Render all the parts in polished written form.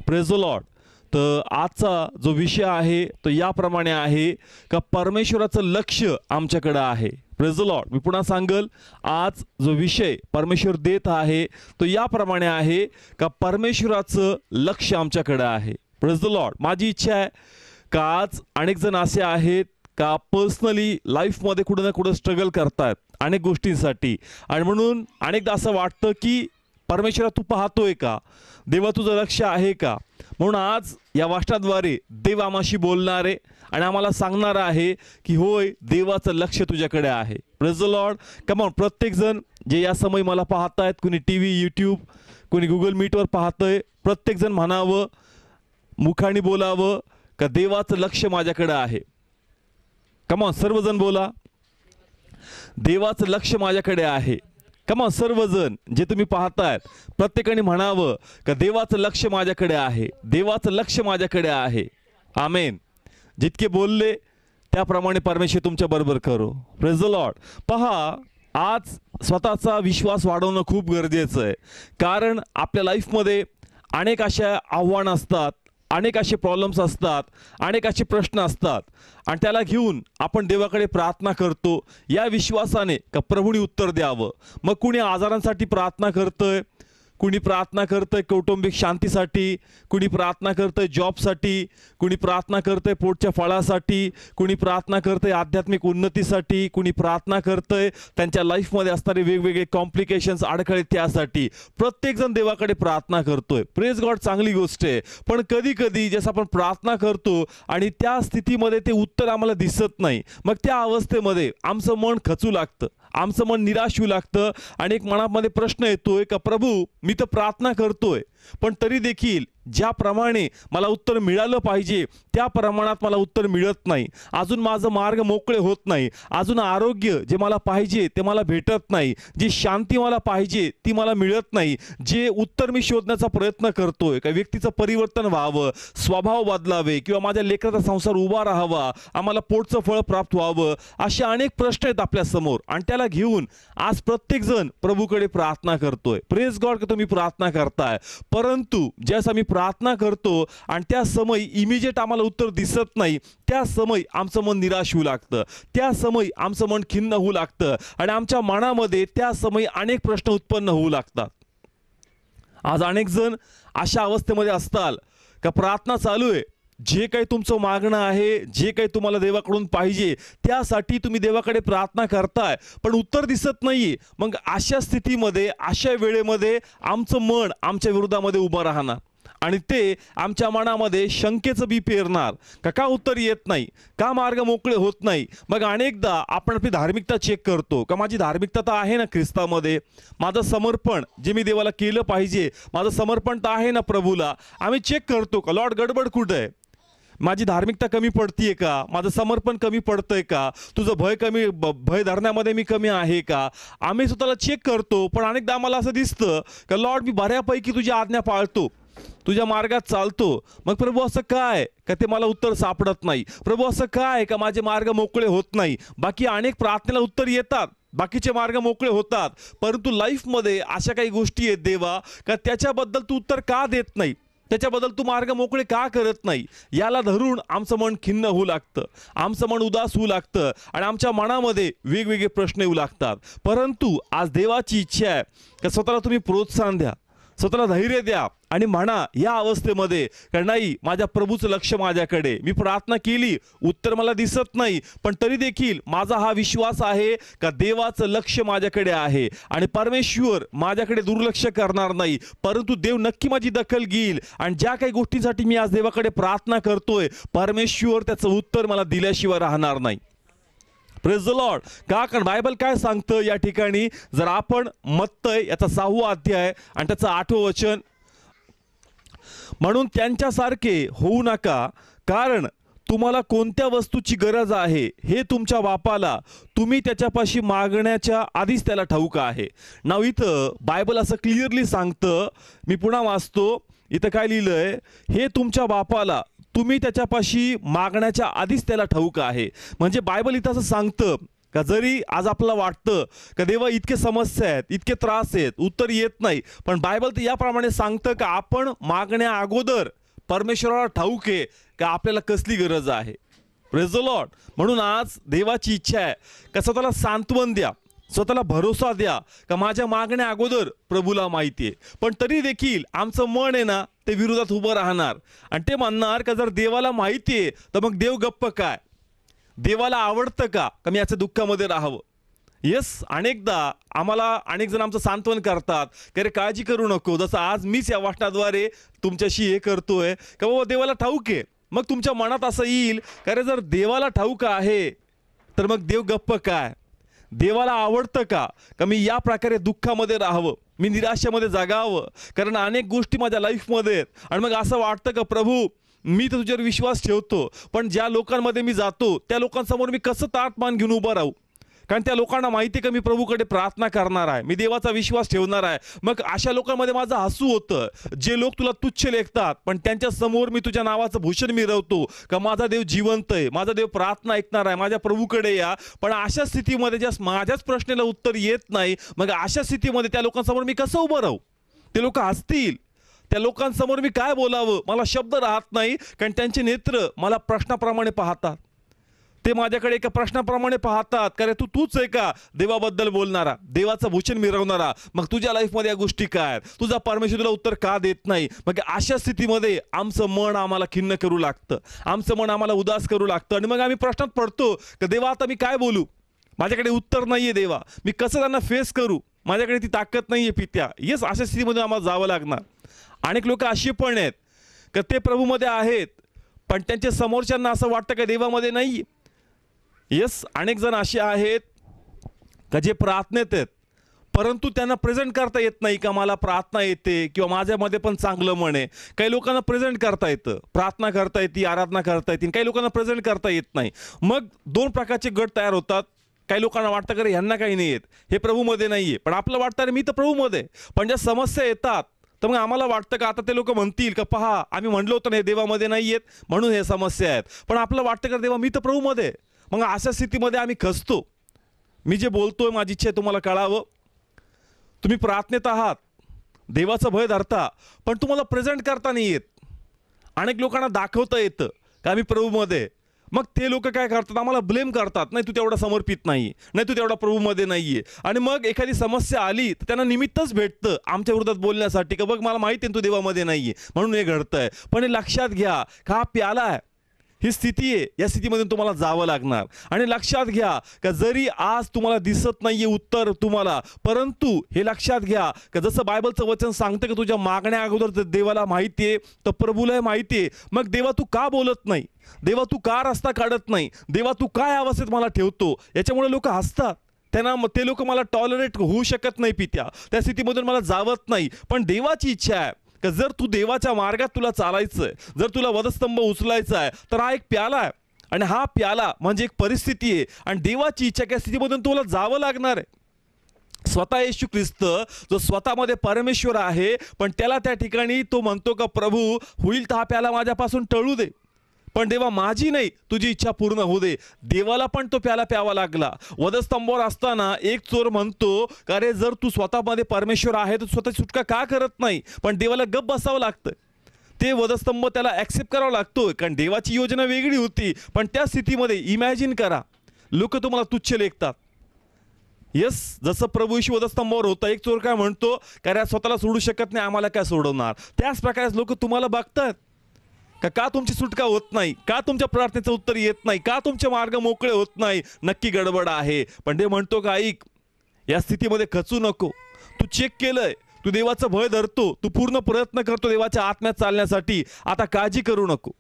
Praise the Lord. तर आजचा जो विषय आहे तो याप्रमाणे आहे का परमेश्वराचं लक्ष आमच्याकडे आहे. Praise the Lord. मी पुन्हा सांगल, आज जो विषय परमेश्वर देत आहे तो याप्रमाणे आहे का परमेश्वराचं लक्ष आमच्याकडे आहे. Praise the Lord. माझी इच्छा आहे का आज अनेक जण असे आहेत का पर्सनली लाईफमध्ये कुठं ना कुठं स्ट्रगल करतात अनेक गोष्टींसाठी, आणि म्हणून अनेकदा असं वाटतं की परमेश्वरा तू पाहतोय का, देवा तुझं लक्ष आहे का. म्हणून आज या वाचनाद्वारे देव आम्हाशी बोलणार आहे आणि आम्हाला सांगणार आहे की होय, देवाचं लक्ष तुझ्याकडे आहे. Praise the Lord. Come on, प्रत्येकजण जे या समय मला पाहतायत, कुणी टी व्ही, यूट्यूब, कुणी गुगल मीटवर पाहतंय, प्रत्येकजण म्हणावं, मुखाने बोलावं का देवाचं लक्ष माझ्याकडे आहे. कम ऑन, सर्वजण बोला, देवाचं लक्ष माझ्याकडे आहे. कमा सर्वजण जे तुम्ही पाहतायत प्रत्येकाने म्हणावं का देवाचं लक्ष माझ्याकडे आहे, देवाचं लक्ष माझ्याकडे आहे. आमेन. जितके बोलले त्याप्रमाणे परमेश्वर तुमच्या बरोबर करो. Praise the Lord. पहा, आज स्वतःचा विश्वास वाढवणं खूप गरजेचं आहे, कारण आपल्या लाईफमध्ये अनेक अशा आव्हानं असतात, अनेक असे प्रॉब्लेम्स असतात, अनेक असे प्रश्न असतात, आणि त्याला घेऊन आपण देवाकडे प्रार्थना करतो या विश्वासाने का प्रभूने उत्तर द्यावं. मग कुणी आजारांसाठी प्रार्थना करतंय, कुणी प्रार्थना करतंय कौटुंबिक शांतीसाठी, कुणी प्रार्थना करतंय जॉबसाठी, कुणी प्रार्थना करतंय पोटच्या फळासाठी, कुणी प्रार्थना करतंय आध्यात्मिक उन्नतीसाठी, कुणी प्रार्थना करतंय त्यांच्या लाईफमध्ये असणारे वेगवेगळे कॉम्प्लिकेशन्स, अडखळे त्यासाठी. प्रत्येकजण देवाकडे प्रार्थना करतोय. प्रेज गॉड, चांगली गोष्ट आहे. पण कधी कधी जसं आपण प्रार्थना करतो आणि त्या स्थितीमध्ये ते उत्तर आम्हाला दिसत नाही, मग त्या अवस्थेमध्ये आमचं मन खचू लागतं, आमचं मन निराश होऊ लागतं, आणि एक मनामध्ये प्रश्न येतोय का प्रभू, मी तर प्रार्थना करतोय पण तरी देखील ज्याप्रमाणे मला उत्तर मिळालं पाहिजे त्या प्रमाणात मला उत्तर मिळत नाही. अजून माझं मार्ग मोकळे होत नाही, अजून आरोग्य जे मला पाहिजे ते मला भेटत नाही, जी शांती मला पाहिजे ती मला मिळत नाही. जे उत्तर मी शोधण्याचा प्रयत्न करतोय का व्यक्तीचं परिवर्तन व्हावं, स्वभाव बदलावे, किंवा माझ्या लेकराचा संसार उभा राहावा, आम्हाला पोटचं फळ प्राप्त व्हावं, असे अनेक प्रश्न आहेत आपल्या समोर, आणि त्याला घेऊन आज प्रत्येकजण प्रभूकडे प्रार्थना करतोय. प्रेज गॉड की तुम्ही प्रार्थना करताय, परंतु ज्यास आम्ही प्रार्थना करतो आणि त्या समय इमिजिएट आम्हाला उत्तर दिसत नाही, त्या समय आमचं मन निराश होऊ लागतं, त्या समय आमचं मन खिन्न होऊ लागतं, आणि आमच्या मनामध्ये त्या समय अनेक प्रश्न उत्पन्न होऊ लागतात. आज अनेक जण अशा अवस्थेमध्ये असतात का प्रार्थना चालू आहे, जे काही तुमचं मागणं आहे, जे काही तुम्हाला देवाकडून पाहिजे त्यासाठी तुम्ही देवाकडे प्रार्थना करताय, पण उत्तर दिसत नाहीये. मग अशा स्थितीमध्ये, अशा वेळेमध्ये आमचं मन आमच्या विरोधामध्ये उभं राहणार, आणि ते आमच्या मनामध्ये शंकेचं बी पेरणार का उत्तर येत नाही, का मार्ग मोकळे होत नाही. मग अनेकदा आपण आपली धार्मिकता चेक करतो का माझी धार्मिकता तर आहे ना ख्रिस्तामध्ये, माझं समर्पण जे मी देवाला केलं पाहिजे, माझं समर्पण तर आहे ना प्रभूला. आम्ही चेक करतो का लॉर्ड गडबड कुठं आहे, माझी धार्मिकता कमी पडतीये का, माझं समर्पण कमी पडतंय का, तुझं भय धरण्यामध्ये मी कमी आहे का. आम्ही स्वतःला चेक करतो, पण अनेकदा आम्हाला असं दिसतं का लॉर्ड मी बऱ्यापैकी तुझी आज्ञा पाळतो, तुझ्या मार्गात चालतो, मग प्रभू असं काय का ते मला उत्तर सापडत नाही, प्रभू असं काय का माझे मार्ग मोकळे होत नाही. बाकी अनेक प्रार्थनेला उत्तर येतात, बाकीचे मार्ग मोकळे होतात, परंतु लाईफमध्ये अशा काही गोष्टी आहेत देवा का त्याच्याबद्दल तू उत्तर का देत नाही, त्याच्याबद्दल तू मार्ग मोकळे का करत नाही. याला धरून आमचं मन खिन्न होऊ लागतं, आमचं मन उदास होऊ लागतं, आणि आमच्या मनामध्ये वेगवेगळे प्रश्न येऊ लागतात. परंतु आज देवाची इच्छा आहे का स्वतःला तुम्ही प्रोत्साहन द्या, स्वतःला धैर्य द्या, आणि म्हणा या अवस्थेमध्ये का नाही, माझ्या प्रभूचं लक्ष माझ्याकडे, मी प्रार्थना केली, उत्तर मला दिसत नाही, पण तरी देखील माझा हा विश्वास आहे का देवाचं लक्ष माझ्याकडे आहे, आणि परमेश्वर माझ्याकडे दुर्लक्ष करणार नाही, परंतु देव नक्की माझी दखल घेईल, आणि ज्या काही गोष्टींसाठी मी आज देवाकडे प्रार्थना करतोय परमेश्वर त्याचं उत्तर मला दिल्याशिवाय राहणार नाही. Praise the Lord. का, कारण बायबल काय सांगतं या ठिकाणी, जर आपण मत्तय याचा 6वा अध्याय आणि त्याचं 8वं वचन, म्हणून त्यांच्यासारखे होऊ नका, कारण तुम्हाला कोणत्या वस्तूची गरज आहे हे तुमच्या बापाला तुम्ही त्याच्यापाशी मागण्याच्या आधीच त्याला ठाऊक आहे. नाव इथं बायबल असं क्लिअरली सांगतं, मी पुन्हा वाचतो, इथं काय लिहिलंय, हे तुमच्या बापाला तुम्ही त्याच्यापाशी मागण्याच्या आधीच त्याला ठाऊक आहे. म्हणजे बायबल इथं असं सांगतं का जरी आज आपल्याला वाटतं का देवा इतके समस्या आहेत, इतके त्रास आहेत, उत्तर येत नाही, पण बायबल तर याप्रमाणे सांगतं का आपण मागण्या अगोदर परमेश्वराला ठाऊक आहे का आपल्याला कसली गरज आहे. Praise the Lord. म्हणून आज देवाची इच्छा आहे का स्वतःला सांत्वन द्या, स्वतःला भरोसा द्या का माझ्या मागण्या अगोदर प्रभूला माहिती आहे. पण तरी देखील आमचं मन आहे ना ते विरोधात उभं राहणार आणि ते म्हणणार का जर देवाला माहिती आहे तर मग देव गप्प काय, देवाला आवडतं का मी याच्या दुःखामध्ये राहावं. येस, अनेकदा आम्हाला अनेक जण आमचं सांत्वन करतात की अरे काळजी करू नको, जसं आज मीच या वाचनाद्वारे तुमच्याशी हे करतोय का बाबा देवाला ठाऊक आहे. मग तुमच्या मनात असं येईल का अरे जर देवाला ठाऊक आहे तर मग देव गप्प काय, देवाला आवडतं का मी या प्रकारे दुःखामध्ये राहावं, मी निराशेमध्ये जगावं. कारण अनेक गोष्टी माझ्या लाईफमध्ये आहेत आणि मग असं वाटतं का प्रभू मी तर तुझ्यावर विश्वास ठेवतो, पण ज्या लोकांमध्ये मी जातो त्या लोकांसमोर मी कसं ताटमान घेऊन उभं राहू. कारण त्या लोकांना माहिती आहे का मी प्रभूकडे प्रार्थना करणार आहे, मी देवाचा विश्वास ठेवणार आहे. मग अशा लोकांमध्ये माझं हसू होतं. जे लोक तुला तुच्छ लेखतात पण त्यांच्या समोर मी तुझ्या नावाचं भूषण मिरवतो का माझा देव जिवंत आहे, माझा देव प्रार्थना ऐकणार आहे, माझ्या प्रभूकडे या. पण अशा स्थितीमध्ये ज्या माझ्याच प्रश्नाला उत्तर येत नाही, मग अशा स्थितीमध्ये त्या लोकांसमोर मी कसं उभं राहू. ते लोक हसतील, त्या लोकांसमोर मी काय बोलावं, मला शब्द राहत नाही. कारण त्यांचे नेत्र मला प्रश्नाप्रमाणे पाहतात, ते माझ्याकडे एका प्रश्नाप्रमाणे पाहतात का रे तूच आहे का देवाबद्दल बोलणारा, देवाचं भूषण मिरवणारा. मग तुझ्या लाईफमध्ये या गोष्टी काय, तुझा परमेश्वर तुला उत्तर का देत नाही. मग अशा स्थितीमध्ये आमचं मन आम्हाला खिन्न करू लागतं, आमचं मन आम्हाला उदास करू लागतं आणि मग आम्ही प्रश्नात पडतो का देवा आता मी काय बोलू, माझ्याकडे उत्तर नाही आहे देवा, मी कसं त्यांना फेस करू, माझ्याकडे ती ताकद नाही आहे पित्या. येस, अशा स्थितीमध्ये आम्हाला जावं लागणार. अनेक लोक अशी पण आहेत का ते प्रभूमध्ये आहेत पण त्यांच्या समोरच्यांना असं वाटतं का देवामध्ये नाही. येस, अनेक जण असे आहेत का जे प्रार्थनेत आहेत परंतु त्यांना प्रेझेंट करता येत नाही का मला प्रार्थना येते किंवा माझ्यामध्ये पण चांगलं मन आहे. काही लोकांना प्रेझेंट करता येतं, प्रार्थना करता येते, आराधना करता येते, काही लोकांना प्रेझेंट करता येत नाही. मग दोन प्रकारचे गट तयार होतात. काही लोकांना वाटतं का रे ह्यांना काही नाही येत, हे प्रभूमध्ये नाही आहे. पण आपलं वाटतं अरे मी तर प्रभूमध्ये, पण ज्या समस्या येतात तर मग आम्हाला वाटतं का आता ते लोक म्हणतील का पहा आम्ही म्हणलो होतं ना हे देवामध्ये नाही येत म्हणून हे समस्या आहेत. पण आपलं वाटतं का देवा मी तर प्रभूमध्ये. मग अशा स्थितीमध्ये आम्ही खचतो. मी जे बोलतोय माझी इच्छा आहे तुम्हाला कळावं. तुम्ही प्रार्थनेत आहात, देवाचं भय धरता, पण तुम्हाला प्रेझेंट करता नाही येत. अनेक लोकांना दाखवता येतं का आम्ही प्रभूमध्ये. मग ते लोक काय करतात, आम्हाला ब्लेम करतात, नाही तू तेवढा समर्पित नाही, नाही तू तेवढा प्रभूमध्ये नाही आहे. आणि मग एखादी समस्या आली तर त्यांना निमित्तच भेटतं आमच्या विरोधात बोलण्यासाठी का बघ मला माहिती आहे तू देवामध्ये नाही आहे म्हणून हे घडतंय. पण हे लक्षात घ्या का हा प्याला आहे, ही स्थिती आहे, या स्थितीमधून तुम्हाला जावं लागणार. आणि लक्षात घ्या का जरी आज तुम्हाला दिसत नाहीये उत्तर तुम्हाला, परंतु हे लक्षात घ्या का जसं बायबलचं वचन सांगतं की तुझ्या मागण्या अगोदर जर देवाला माहिती आहे तर प्रभूला माहिती आहे. मग देवा तू का बोलत नाही, देवा तू का रस्ता काढत नाही, देवा तू काय अवस्थेत मला ठेवतो. याच्यामुळे लोक हसतात, त्यांना ते लोक मला टॉलरेट होऊ शकत नाही पित्या, त्या स्थितीमधून मला जावत नाही. पण देवाची इच्छा आहे का जर तू देवाच्या मार्गात तुला चालायचंय, जर तुला वधस्तंभ उचलायचा आहे तर हा एक प्याला आहे आणि हा प्याला म्हणजे एक परिस्थिती आहे आणि देवाची इच्छा त्या स्थितीमधून तुला जावं लागणार आहे. स्वतः येशू ख्रिस्त जो स्वतःमध्ये परमेश्वर आहे पण त्याला त्या ठिकाणी तो म्हणतो का प्रभू होईल तर हा प्याला माझ्यापासून टळू दे, पण देवा माझी नाही तुझी इच्छा पूर्ण होऊ दे. देवाला पण तो प्याला प्यावा लागला. वधस्तंभावर असताना एक चोर म्हणतो का रे जर तू स्वतःमध्ये परमेश्वर आहे तर स्वतःची सुटका का करत नाही. पण देवाला गप्प बसावं लागतं, ते वधस्तंभ त्याला ॲक्सेप्ट करावा लागतो कारण देवाची योजना वेगळी होती. पण त्या स्थितीमध्ये इमॅजिन करा लोक तुम्हाला तुच्छ लेखतात. येस, जसं प्रभू येशू वधस्तंभावर होता, एक चोर काय म्हणतो का रे स्वतःला सोडू शकत नाही, आम्हाला काय सोडवणार. त्याच प्रकारे लोक तुम्हाला बघतात का तुमची सुटका होत नाही, का तुमच्या प्रार्थनेचं उत्तर येत नाही, का तुमचे मार्ग मोकळे होत नाही. नक्की गडबड आहे. पण ते म्हणतो का ऐक, या स्थितीमध्ये खचू नको, तू चेक केलंय, तू देवाचं भय धरतो, तू पूर्ण प्रयत्न करतो देवाच्या आत्म्यात चालण्यासाठी, आता काळजी करू नको,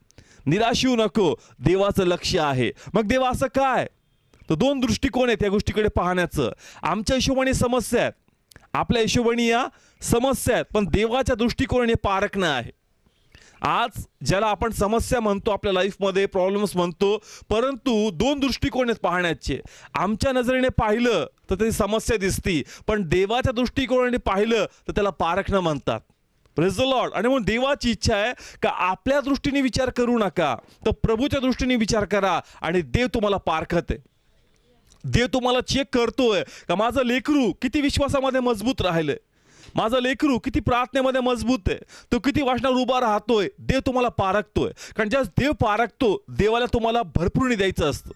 निराश होऊ नको, देवाचं लक्ष आहे. मग देवा असं काय, तर दोन दृष्टिकोन आहेत या गोष्टीकडे पाहण्याचं. आमच्या हिशोबाने समस्या आहेत, आपल्या हिशोबाने या समस्या आहेत, पण देवाच्या दृष्टिकोनाने पारखणं आहे. आज ज्याला आपण समस्या म्हणतो आपल्या लाईफमध्ये प्रॉब्लेम्स म्हणतो, परंतु दोन दृष्टिकोन आहेत पाहण्याचे. आमच्या नजरेने पाहिलं तर ती समस्या दिसती, पण देवाच्या दृष्टिकोनाने पाहिलं तर त्याला पारखणं म्हणतात. Praise the Lord. आणि म्हणून देवाची इच्छा आहे का आपल्या दृष्टीने विचार करू नका, तर प्रभूच्या दृष्टीने विचार करा आणि देव तुम्हाला पारखत आहे. देव तुम्हाला चेक करतोय का माझं लेकरू किती विश्वासामध्ये मजबूत राहिलंय, माझं लेकरू किती प्रार्थनेमध्ये मजबूत आहे, तो किती वचनावर उभा राहतोय. देव तुम्हाला पारखतोय. कारण ज्यास देव पारखतो देवाला तुम्हाला भरपूर द्यायचं असतं.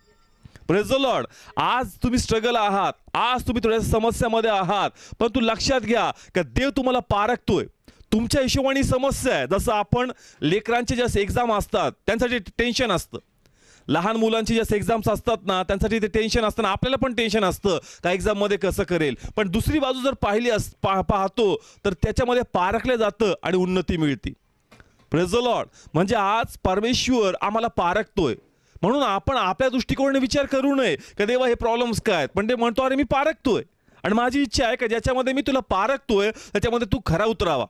Praise the Lord. आज तुम्ही स्ट्रगल आहात, आज तुम्ही थोड्या समस्यामध्ये आहात, पण तू लक्षात घ्या का देव तुम्हाला पारखतोय. तुमच्या हिशोबाने समस्या आहे. जसं आपण लेकरांचे ज्या एक्झाम असतात त्यांसाठी टेन्शन असतं, लहान मुलांची ज्या एक्झाम्स असतात ना त्यांसाठी ते टेन्शन असतं, आपल्याला पण टेन्शन असतं का एक्झाममध्ये कसं करेल. पण दुसरी बाजू जर पाहतो तर त्याच्यामध्ये पारखलं जातं आणि उन्नती मिळते. Praise the Lord. म्हणजे आज परमेश्वर आम्हाला पारखतोय. म्हणून आपण आपल्या दृष्टिकोनाने विचार करू नये का देवा हे प्रॉब्लेम्स काय आहेत, पण ते म्हणतो अरे मी पारखतोय आणि माझी इच्छा आहे का ज्याच्यामध्ये मी तुला पारखतोय त्याच्यामध्ये तू खरा उतरावा.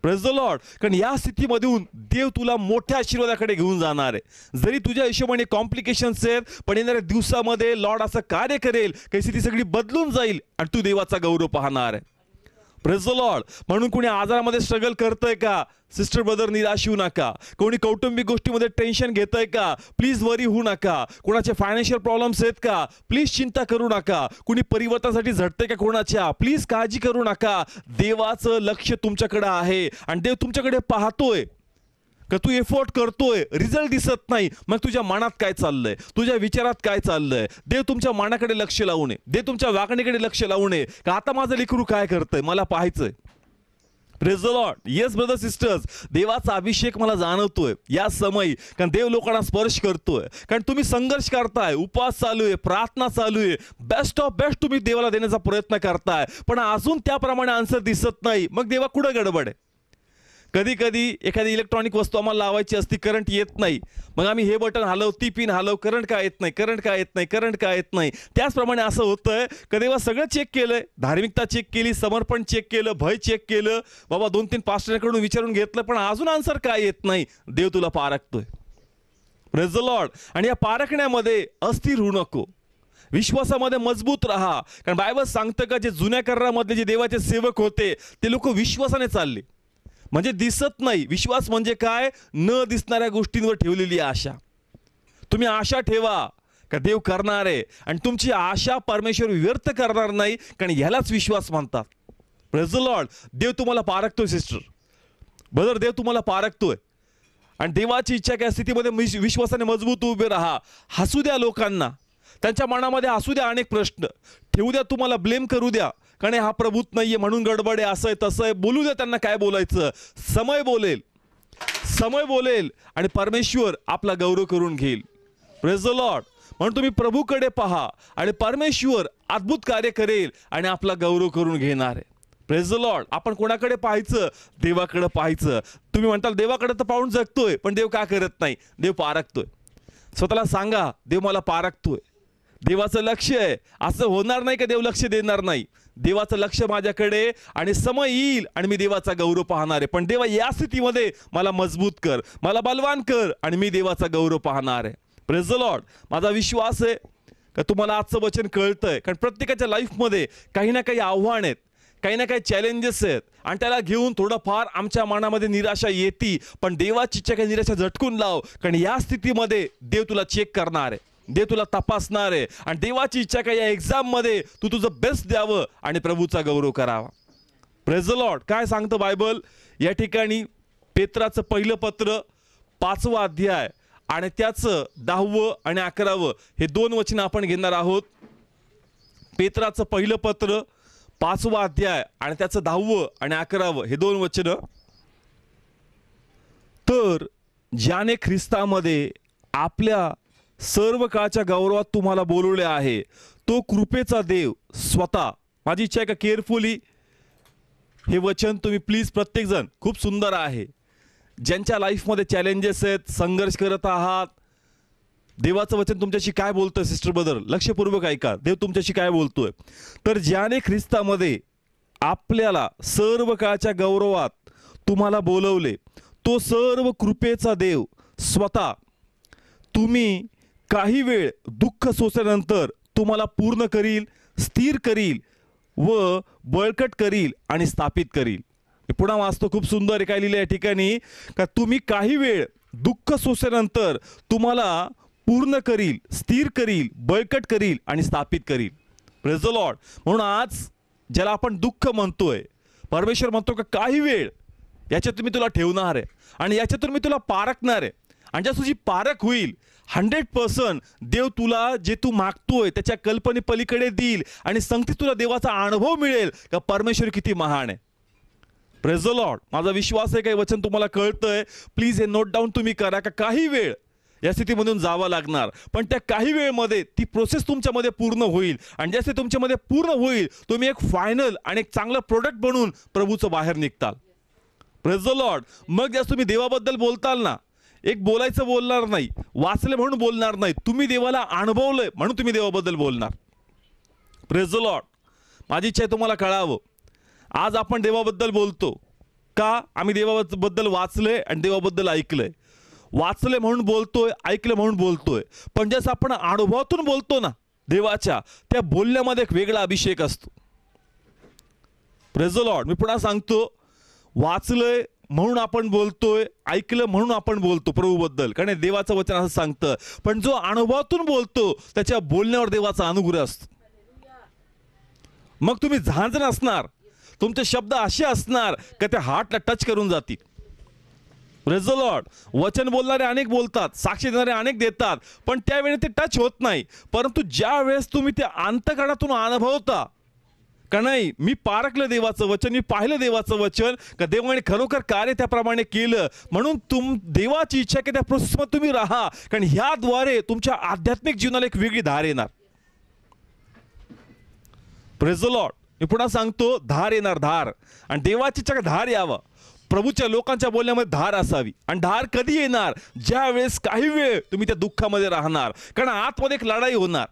Praise the Lord. कारण या स्थितीमधून देव तुला मोठ्या आशीर्वादाकडे घेऊन जाणार आहे. जरी तुझ्या हिशोबाने कॉम्प्लिकेशन्स आहेत, पण येणाऱ्या दिवसामध्ये लॉर्ड असं कार्य करेल की स्थिती सगळी बदलून जाईल आणि तू देवाचा गौरव पाहणार आहे. Praise the Lord. म्हणून कोणी आजारामध्ये स्ट्रगल करतंय का, सिस्टर ब्रदर निराश होऊ नका. कोणी कौटुंबिक गोष्टीमध्ये टेन्शन घेतंय का, प्लीज वरी होऊ नका. कोणाचे फायनान्शियल प्रॉब्लेम्स आहेत का, प्लीज चिंता करू नका. कुणी परिवर्तनासाठी झटतंय का कोणाच्या, प्लीज काळजी करू नका. देवाचं लक्ष तुमच्याकडे आहे आणि देव तुमच्याकडे पाहतोय का तू एफोर्ट करतोय, रिझल्ट दिसत नाही. मग तुझ्या मनात काय चाललंय, तुझ्या विचारात काय चाललंय. देव तुमच्या मनाकडे लक्ष लावू नये, देव तुमच्या वागणीकडे लक्ष लावू नये का आता माझं लेकरू काय करतंय मला पाहायचंय. Praise the Lord. Yes brother sisters, देवाचा अभिषेक मला जाणवतोय या समयी. कारण देव लोकांना स्पर्श करतोय. कारण तुम्ही संघर्ष करताय, उपवास चालू आहे, प्रार्थना चालू आहे, बेस्ट ऑफ बेस्ट तुम्ही देवाला देण्याचा प्रयत्न करताय, पण अजून त्याप्रमाणे आन्सर दिसत नाही. मग देवा कुठं गडबड आहे. कधी कधी एखादी इलेक्ट्रॉनिक वस्तू आम्हाला लावायची असती, करंट येत नाही. मग आम्ही हे बटन हलव, ती पिन हलव, करंट का येत नाही, करंट का येत नाही, करंट का येत नाही. त्याचप्रमाणे असं होतंय का देवा सगळं चेक केलंय, धार्मिकता चेक केली, समर्पण चेक केलं, भय चेक केलं, बाबा 2-3 पास्टरकडून विचारून घेतलं, पण अजून आन्सर काय येत नाही. देव तुला पारखतोय. Praise the Lord. आणि या पारखण्यामध्ये अस्थिर होऊ नको, विश्वासामध्ये मजबूत राहा. कारण बायबल सांगतं का जे जुन्या करारामधले जे देवाचे सेवक होते ते लोक विश्वासाने चालले. म्हणजे दिसत नाही. विश्वास म्हणजे काय, न दिसणाऱ्या गोष्टींवर ठेवलेली आशा. तुम्ही आशा ठेवा का देव करणार आहे आणि तुमची आशा परमेश्वर व्यर्थ करणार नाही, कारण ह्यालाच विश्वास म्हणतात. Praise the Lord. देव तुम्हाला पारखतोय सिस्टर ब्रदर, देव तुम्हाला पारखतोय. आणि देवाची इच्छा काय स्थितीमध्ये विश्वासाने मजबूत उभे राहा. हसू द्या लोकांना, त्यांच्या मनामध्ये असू द्या अनेक प्रश्न, ठेवू द्या, तुम्हाला ब्लेम करू द्या कारण हा प्रभूत नाहीये म्हणून गडबड आहे, असं आहे तसं आहे. बोलू द्या त्यांना काय बोलायचं. समय बोलेल, समय बोलेल आणि परमेश्वर आपला गौरव करून घेईल. Praise the Lord. म्हणून तुम्ही प्रभूकडे पहा आणि परमेश्वर अद्भुत कार्य करेल आणि आपला गौरव करून घेणार आहे. Praise the Lord. आपण कोणाकडे पाहायचं, देवाकडे पाहायचं. तुम्ही म्हणताल देवाकडे तर पाहून जगतोय, पण देव का करत नाही. देव पारखतोय. स्वतःला सांगा देव मला पारखतोय, देवाचं लक्ष आहे. असं होणार नाही का देव लक्ष देणार नाही. देवाचं लक्ष माझ्याकडे आणि समय येईल आणि मी देवाचा गौरव पाहणार आहे. पण देवा या स्थितीमध्ये मला मजबूत कर, मला बलवान कर आणि मी देवाचा गौरव पाहणार आहे. Praise the Lord. माझा विश्वास आहे का तुम्हाला आजचं वचन कळतंय. कारण प्रत्येकाच्या लाईफमध्ये काही ना काही आव्हान आहेत, काही ना काही चॅलेंजेस आहेत आणि त्याला घेऊन थोडंफार आमच्या मनामध्ये निराशा येते. पण देवाची इच्छा काही निराशा झटकून लाव, कारण या स्थितीमध्ये देव तुला चेक करणार आहे, देव तुला तपासणार आहे आणि देवाची इच्छा काय या एक्झाममध्ये तू तुझं बेस्ट द्यावं आणि प्रभूचा गौरव करावा. Praise the Lord. काय सांगतं बायबल या ठिकाणी, पेत्राचं पहिलं पत्र 5वा अध्याय आणि त्याचं 10वं आणि 11वं हे 2 वचनं आपण घेणार आहोत. पेत्राचं पहिलं पत्र 5वा अध्याय आणि त्याचं 10वं आणि 11वं हे 2 वचनं. तर ज्याने ख्रिस्तामध्ये आपल्या सर्व काळच्या गौरवात तुम्हाला बोलवले आहे, तो कृपेचा देव स्वतः. माझी इच्छा आहे का केअरफुली हे वचन तुम्ही प्लीज प्रत्येकजण, खूप सुंदर आहे. ज्यांच्या लाईफमध्ये चॅलेंजेस आहेत, संघर्ष करत आहात, देवाचं वचन तुमच्याशी काय बोलतोय सिस्टर ब्रदर, लक्षपूर्वक ऐका. देव तुमच्याशी काय बोलतोय. तर ज्याने ख्रिस्तामध्ये आपल्याला सर्व काळच्या गौरवात तुम्हाला बोलवले, तो सर्व कृपेचा देव स्वतः तुम्ही काही वेळ दुःख सोसल्यानंतर तुम्हाला पूर्ण करील, स्थिर करील व बळकट करील आणि स्थापित करील. पुन्हा वाचतो, खूप सुंदर आहे. काय लिहिलं या ठिकाणी का तुम्ही काही वेळ दुःख सोसल्यानंतर तुम्हाला पूर्ण करील, स्थिर करील, बळकट करील आणि स्थापित करील. Praise the Lord. म्हणून आज ज्याला आपण दुःख म्हणतोय, परमेश्वर म्हणतो का काही वेळ याच्यातून मी तुला ठेवणार आहे आणि याच्यातून मी तुला पारखणार आहे. आणि ज्या तुझी पारख होईल 100% देव तुला जे तू मागतोय त्याच्या कल्पने पलीकडे देईल आणि संगती तुला देवाचा अनुभव मिळेल का परमेश्वर किती महान आहे. Praise the Lord. माझा विश्वास आहे काही वचन तुम्हाला कळतंय. प्लीज हे नोट डाऊन तुम्ही करा का काही वेळ या स्थितीमधून जावं लागणार, पण त्या काही वेळमध्ये ती प्रोसेस तुमच्यामध्ये पूर्ण होईल आणि जसे तुमच्यामध्ये पूर्ण होईल तुम्ही एक फायनल आणि एक चांगलं प्रोडक्ट बनून प्रभूचं बाहेर निघताल. Praise the Lord. मग जसं तुम्ही देवाबद्दल बोलताल ना, एक बोलायचं बोलणार नाही, वाचले म्हणून बोलणार नाही, तुम्ही देवाला अनुभवलंय म्हणून तुम्ही देवाबद्दल बोलणार. Praise the Lord. माझी इच्छा आहे तुम्हाला कळावं. आज आपण देवाबद्दल बोलतो का? आम्ही देवाबद्दल वाचलंय आणि देवाबद्दल ऐकलंय. वाचले म्हणून बोलतोय, ऐकलं म्हणून बोलतोय, पण जसं आपण अनुभवातून बोलतो ना देवाच्या, त्या बोलण्यामध्ये एक वेगळा अभिषेक असतो. Praise the Lord. मी पुन्हा सांगतो, वाचलंय म्हणून आपण बोलतोय, ऐकलं म्हणून आपण बोलतो प्रभूबद्दल, कारण देवाचं वचन असं सांगतं. पण जो अनुभवातून बोलतो त्याच्या बोलण्यावर देवाचा अनुग्रह असतो. मग तुम्ही झांज नसणार, तुमचे शब्द असे असणार का ते हार्टला टच करून जातील. Praise the Lord. वचन बोलणारे अनेक बोलतात, साक्षी देणारे अनेक देतात, पण त्यावेळी ते टच होत नाही. परंतु ज्या वेळेस तुम्ही ते अंतःकरणातून अनुभवता का नाही, मी पारखलं देवाचं वचन, मी पाहिलं देवाचं वचन का देवाने खरोखर कार्य त्याप्रमाणे केलं, म्हणून देवाची इच्छा की त्या प्रोसेसमध्ये तुम्ही राहा, कारण ह्याद्वारे तुमच्या आध्यात्मिक जीवनाला एक वेगळी धार येणार. Praise the Lord. मी पुन्हा सांगतो, धार येणार, धार. आणि देवाची इच्छा धार यावं, प्रभूच्या लोकांच्या बोलण्यामध्ये धार असावी. आणि धार कधी येणार? ज्या वेळेस काही वेळ तुम्ही त्या दुःखामध्ये राहणार, कारण आतमध्ये एक लढाई होणार.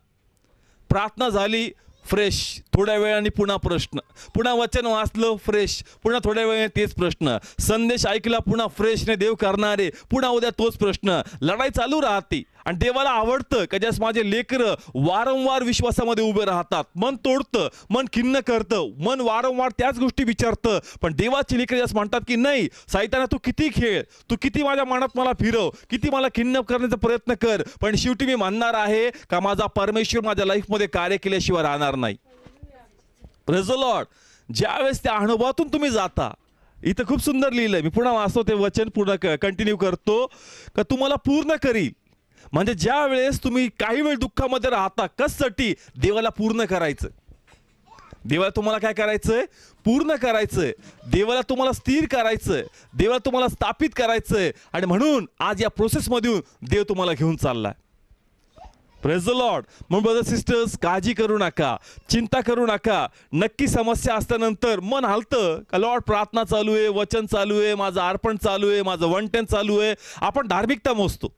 प्रार्थना झाली, फ्रेश, थोड्या वेळाने पुन्हा प्रश्न, पुन्हा वचन वाचलं, फ्रेश, पुन्हा थोड्या वेळाने तेच प्रश्न, संदेश ऐकला, पुन्हा फ्रेशने देव करणारे, पुन्हा उद्या तोच प्रश्न. लढाई चालू राहते. आणि देवाला आवडतं का ज्यास माझे लेकरं वारंवार विश्वासामध्ये उभे राहतात. मन तोडतं, मन खिन्न करतं, मन वारंवार त्याच गोष्टी विचारतं, पण देवाची लेकरं ज्यास म्हणतात की नाही सैताना तू किती खेळ, तू किती माझ्या मनात मला फिरव, किती मला खिन्न करण्याचा प्रयत्न कर, पण शेवटी मी म्हणणार आहे का माझा परमेश्वर माझ्या लाईफमध्ये कार्य केल्याशिवाय राहणार नाही. Praise the Lord. ज्यावेळेस त्या अनुभवातून तुम्ही जाता, इथं खूप सुंदर लिहिलंय, मी पुन्हा वाचतो ते वचन, पुन्हा कंटिन्यू करतो का तुम्हाला पूर्ण करील. म्हणजे ज्या वेळेस तुम्ही काही वेळ दुःखामध्ये राहता, कशासाठी? देवाला पूर्ण करायचं. देवाला तुम्हाला काय करायचंय? पूर्ण करायचंय. देवाला तुम्हाला स्थिर करायचंय, देवाला तुम्हाला स्थापित करायचंय. आणि म्हणून आज या प्रोसेसमधून देव तुम्हाला घेऊन चाललाय. Praise the Lord. म्हणून ब्रदर सिस्टर्स, काळजी करू नका, चिंता करू नका. नक्की समस्या असल्यानंतर मन हलतं का लॉर्ड प्रार्थना चालू आहे, वचन चालू आहे, माझं अर्पण चालू आहे, माझं वंटन चालू आहे. आपण धार्मिकता मोजतो.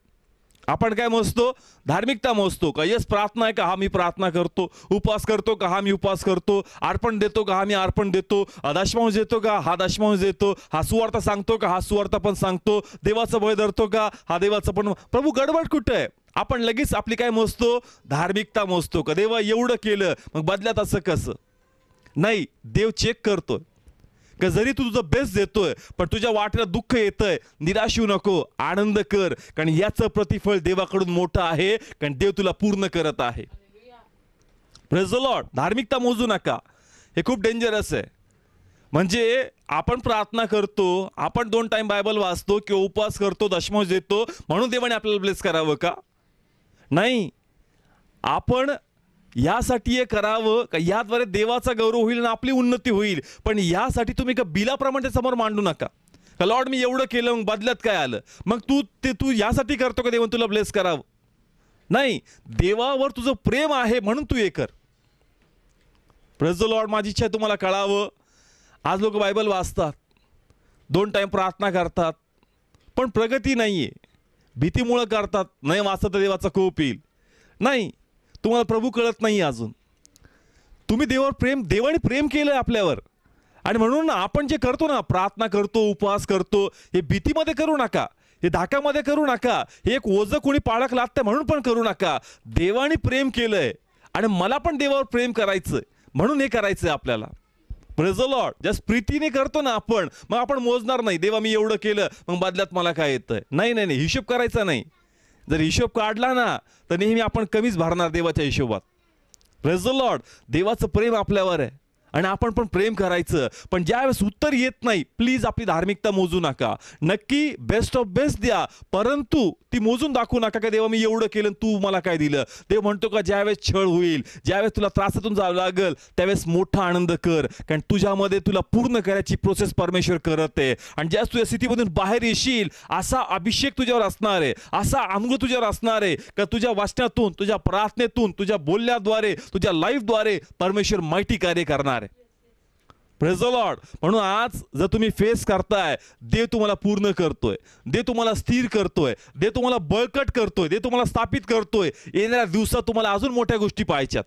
आपण काय मोजतो? धार्मिकता मोजतो का यस प्रार्थना आहे का हा मी प्रार्थना करतो, उपवास करतो का हा मी उपवास करतो, अर्पण देतो का हा मी अर्पण देतो, दशमांश देतो का हा दशमांश देतो, हा सुवार्ता सांगतो का हा सुवार्ता पण सांगतो, देवाचं भय धरतो का हा देवाचं पण. प्रभू गडबड कुठं आहे? आपण लगेच आपली काय मोजतो? धार्मिकता मोजतो का देवा एवढं केलं मग बदल्यात असं कसं. नाही, देव चेक करतोय का जरी तू तुझं बेस्ट देतोय पण तुझ्या वाटेला दुःख येतंय, निराश होऊ नको, आनंद कर, कारण याचं प्रतिफळ देवाकडून मोठं आहे, कारण देव तुला पूर्ण करत आहे. Praise the Lord. धार्मिकता मोजू नका, हे खूप डेंजरस आहे. म्हणजे आपण प्रार्थना करतो, आपण 2 टाइम बायबल वाचतो किंवा उपवास करतो, दशमांश देतो म्हणून देवाने आपल्याला ब्लेस करावं का? नाही. आपण यासाठी हे करावं का याद्वारे देवाचा गौरव होईल आणि आपली उन्नती होईल. पण यासाठी तुम्ही का बिलाप्रमाणे समोर मांडू नका का लॉर्ड मी एवढं केलं मग बदल्यात काय आलं, मग तू यासाठी करतो का देवाने तुला ब्लेस करावं? नाही, देवावर तुझं प्रेम आहे म्हणून तू हे कर. Praise the Lord. माझी इच्छा आहे तुम्हाला कळावं. आज लोक बायबल वाचतात, 2 टाइम प्रार्थना करतात, पण प्रगती नाहीये. भीतीमुळं करतात, नाही वाचत देवाचा कोप येईल. नाही, तुम्हाला प्रभू कळत नाही अजून. तुम्ही देवाने प्रेम केलंय आपल्यावर, आणि म्हणून आपण जे करतो ना, प्रार्थना करतो, उपवास करतो, हे भीतीमध्ये करू नका, हे धाकामध्ये करू नका, हे एक ओझं कोणी पाळक लागतं म्हणून पण करू नका. देवाने प्रेम केलंय आणि मला पण देवावर प्रेम करायचंय म्हणून हे करायचंय आपल्याला. Praise the Lord. जस्ट प्रीतीने करतो ना आपण, मग आपण मोजणार नाही देवा मी एवढं केलं मग बदल्यात मला काय येतंय. नाही, हिशोब करायचा नाही. जर हिशोब काढला ना तर नेहमी आपण कमीच भरणार देवाच्या हिशोबात. Praise the Lord. देवाचं प्रेम आपल्यावर आहे आणि आपण पण प्रेम करायचं. पण ज्यावेळेस उत्तर येत नाही, प्लीज आपली धार्मिकता मोजू नका. नक्की बेस्ट ऑफ बेस्ट द्या, परंतु ती मोजून दाखवू नका का देवा मी एवढं केलं तू मला काय दिलं. देव म्हणतो का ज्यावेळेस छळ होईल, ज्यावेळेस तुला त्रासातून जावं लागेल, त्यावेळेस मोठा आनंद कर, कारण तुझ्यामध्ये तुला पूर्ण करायची प्रोसेस परमेश्वर करत आहे. आणि ज्यावेळेस तुझ्या स्थितीमधून बाहेर येशील, असा अभिषेक तुझ्यावर असणार आहे, असा अनुभव तुझ्यावर असणार आहे का तुझ्या वाचनातून, तुझ्या प्रार्थनेतून, तुझ्या बोलण्याद्वारे, तुझ्या लाईफद्वारे परमेश्वर माहिती कार्य करणार. Praise the Lord. म्हणून आज जर तुम्ही फेस करताय, देव तुम्हाला पूर्ण करतोय, देव तुम्हाला स्थिर करतोय, देव तुम्हाला बळकट करतोय, देव तुम्हाला स्थापित करतोय. येणाऱ्या दिवसात तुम्हाला अजून मोठ्या गोष्टी पाहायच्यात.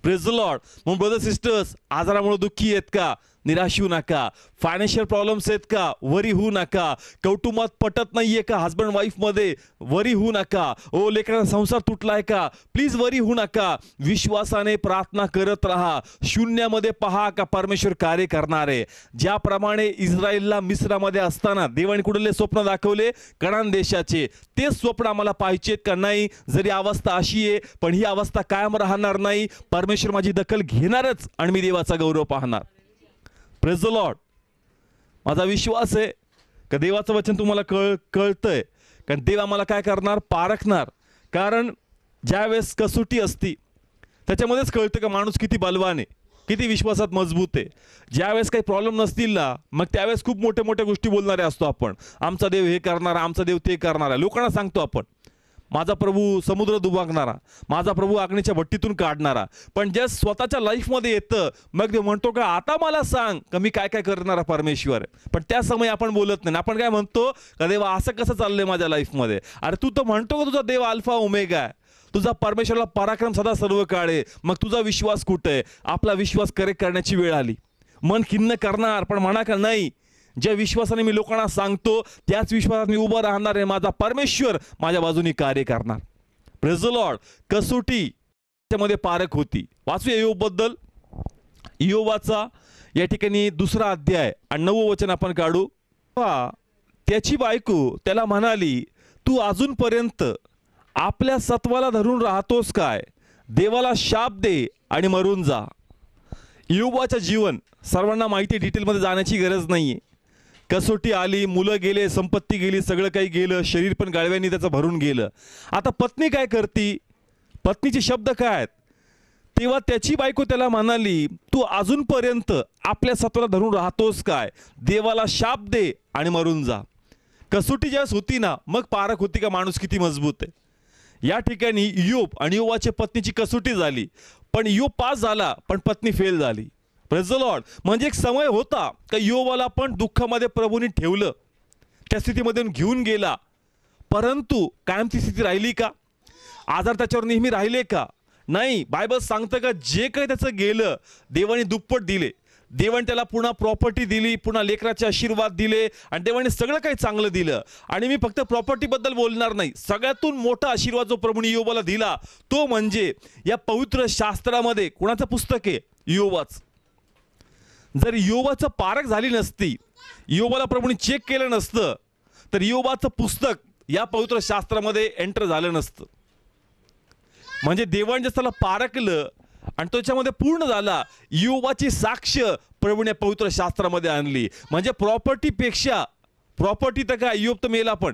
Praise the Lord. म्हणून ब्रदर सिस्टर्स, आजारामुळे दुःखी आहेत का, निराश होऊ नका. फायनान्शियल प्रॉब्लेम्स आहेत का, वरी होऊ नका. कौटुंबात पटत नाहीये का, हस्बंड वाईफ मध्ये, वरी होऊ नका. ओ लेकरांचा संसार तुटलाय का, प्लीज वरी होऊ नका. विश्वासाने प्रार्थना करत राहा. शून्यामध्ये पहा का परमेश्वर कार्य करणार आहे. ज्याप्रमाणे इस्रायलला मिस्रामध्ये असताना देवाने कुठले स्वप्न दाखवले, कनान देशाचे, ते स्वप्न आम्हाला पाहिजेत का नाही. जरी अवस्था अशी आहे, पण ही अवस्था कायम राहणार नाही. परमेश्वर माझी दखल घेणारच आणि मी देवाचा गौरव पाहणार. Praise the Lord. माझा विश्वास आहे का देवाचं वचन तुम्हाला कळतंय, कारण देव आम्हाला काय करणार, पारखणार. कारण ज्यावेळेस कसोटी असती त्याच्यामध्येच कळतं का माणूस किती बलवान आहे, किती विश्वासात मजबूत आहे. ज्यावेळेस काही प्रॉब्लेम नसतील ना, मग त्यावेळेस खूप मोठ्या मोठ्या गोष्टी बोलणारे असतो आपण. आमचा देव हे करणारा, आमचा देव ते करणारा लोकांना सांगतो आपण. माझा प्रभू समुद्र दुभागणारा, माझा प्रभू अग्नीच्या भट्टीतून काढणारा. पण जे स्वतःच्या लाईफमध्ये येतं, मग ते म्हणतो का आता मला सांग का मी काय काय करणारा परमेश्वर. पण त्या समय आपण बोलत नाही. आपण काय म्हणतो का देवा असं कसं चाललंय माझ्या लाईफमध्ये. अरे तू तर म्हणतो का तुझा देव अल्फा ओमेगा आहे, तुझा परमेश्वरला पराक्रम सदा सर्व काळ आहे. मग तुझा विश्वास कुठे आहे. आपला विश्वास करेक्ट करण्याची वेळ आली. मन खिन्न करणार, पण म्हणा का नाही, ज्या विश्वासाने मी लोकांना सांगतो त्याच विश्वासात मी उभं राहणार आहे. माझा परमेश्वर माझ्या बाजूने कार्य करणार. Praise the Lord. कसोटी त्यामध्ये पारख होती. वाचूया योबबद्दल. योबाचा या ठिकाणी 2रा अध्याय आणि 9वं वचन आपण काढू. त्याची बायको त्याला म्हणाली, तू अजूनपर्यंत आपल्या सत्वाला धरून राहतोस काय. देवाला शाप दे आणि मरून जा. योबाचं जीवन सर्वांना माहिती, डिटेलमध्ये जाण्याची गरज नाहीये. कसोटी आली, मुलं गेले, संपत्ती गेली, सगळं काही गेलं, शरीर पण गाळव्यांनी त्याचं भरून गेलं. आता पत्नी काय करती, पत्नीचे शब्द काय आहेत. तेव्हा त्याची बायको त्याला म्हणाली, तू अजूनपर्यंत आपल्या सत्वाला धरून राहतोस काय. देवाला शाप दे आणि मरून जा. कसोटी ज्यावेळेस होती ना, मग पारख होती का माणूस किती मजबूत आहे. या ठिकाणी योब आणि योबाच्या पत्नीची कसोटी झाली, पण योब पास झाला पण पत्नी फेल झाली. Praise the Lord. म्हणजे एक समय होता का योबाला पण दुःखामध्ये प्रभूने ठेवलं, त्या स्थितीमधून घेऊन गेला. परंतु कायम ती स्थिती राहिली का, आजार त्याच्यावर नेहमी राहिले का, नाही. बायबल सांगतं का जे काही त्याचं गेलं देवाने दुप्पट दिले. देवाने त्याला पुन्हा प्रॉपर्टी दिली, पुन्हा लेकराचे आशीर्वाद दिले आणि देवाने सगळं काही चांगलं दिलं. आणि मी फक्त प्रॉपर्टीबद्दल बोलणार नाही. सगळ्यातून मोठा आशीर्वाद जो प्रभूने योबाला दिला तो म्हणजे या पवित्र शास्त्रामध्ये कोणाचं पुस्तक आहे, योबाचं. जर योबाचं पारख झाली नसती, योबाला प्रभूने चेक केलं नसतं, तर योबाचं पुस्तक या पवित्र शास्त्रामध्ये एंटर झालं नसतं. म्हणजे देवाने त्याला पारखलं आणि त्याच्यामध्ये पूर्ण झाला. योबाची साक्ष प्रभूने पवित्र शास्त्रामध्ये आणली. म्हणजे प्रॉपर्टीपेक्षा, प्रॉपर्टी तर काय, योब तर मेला, पण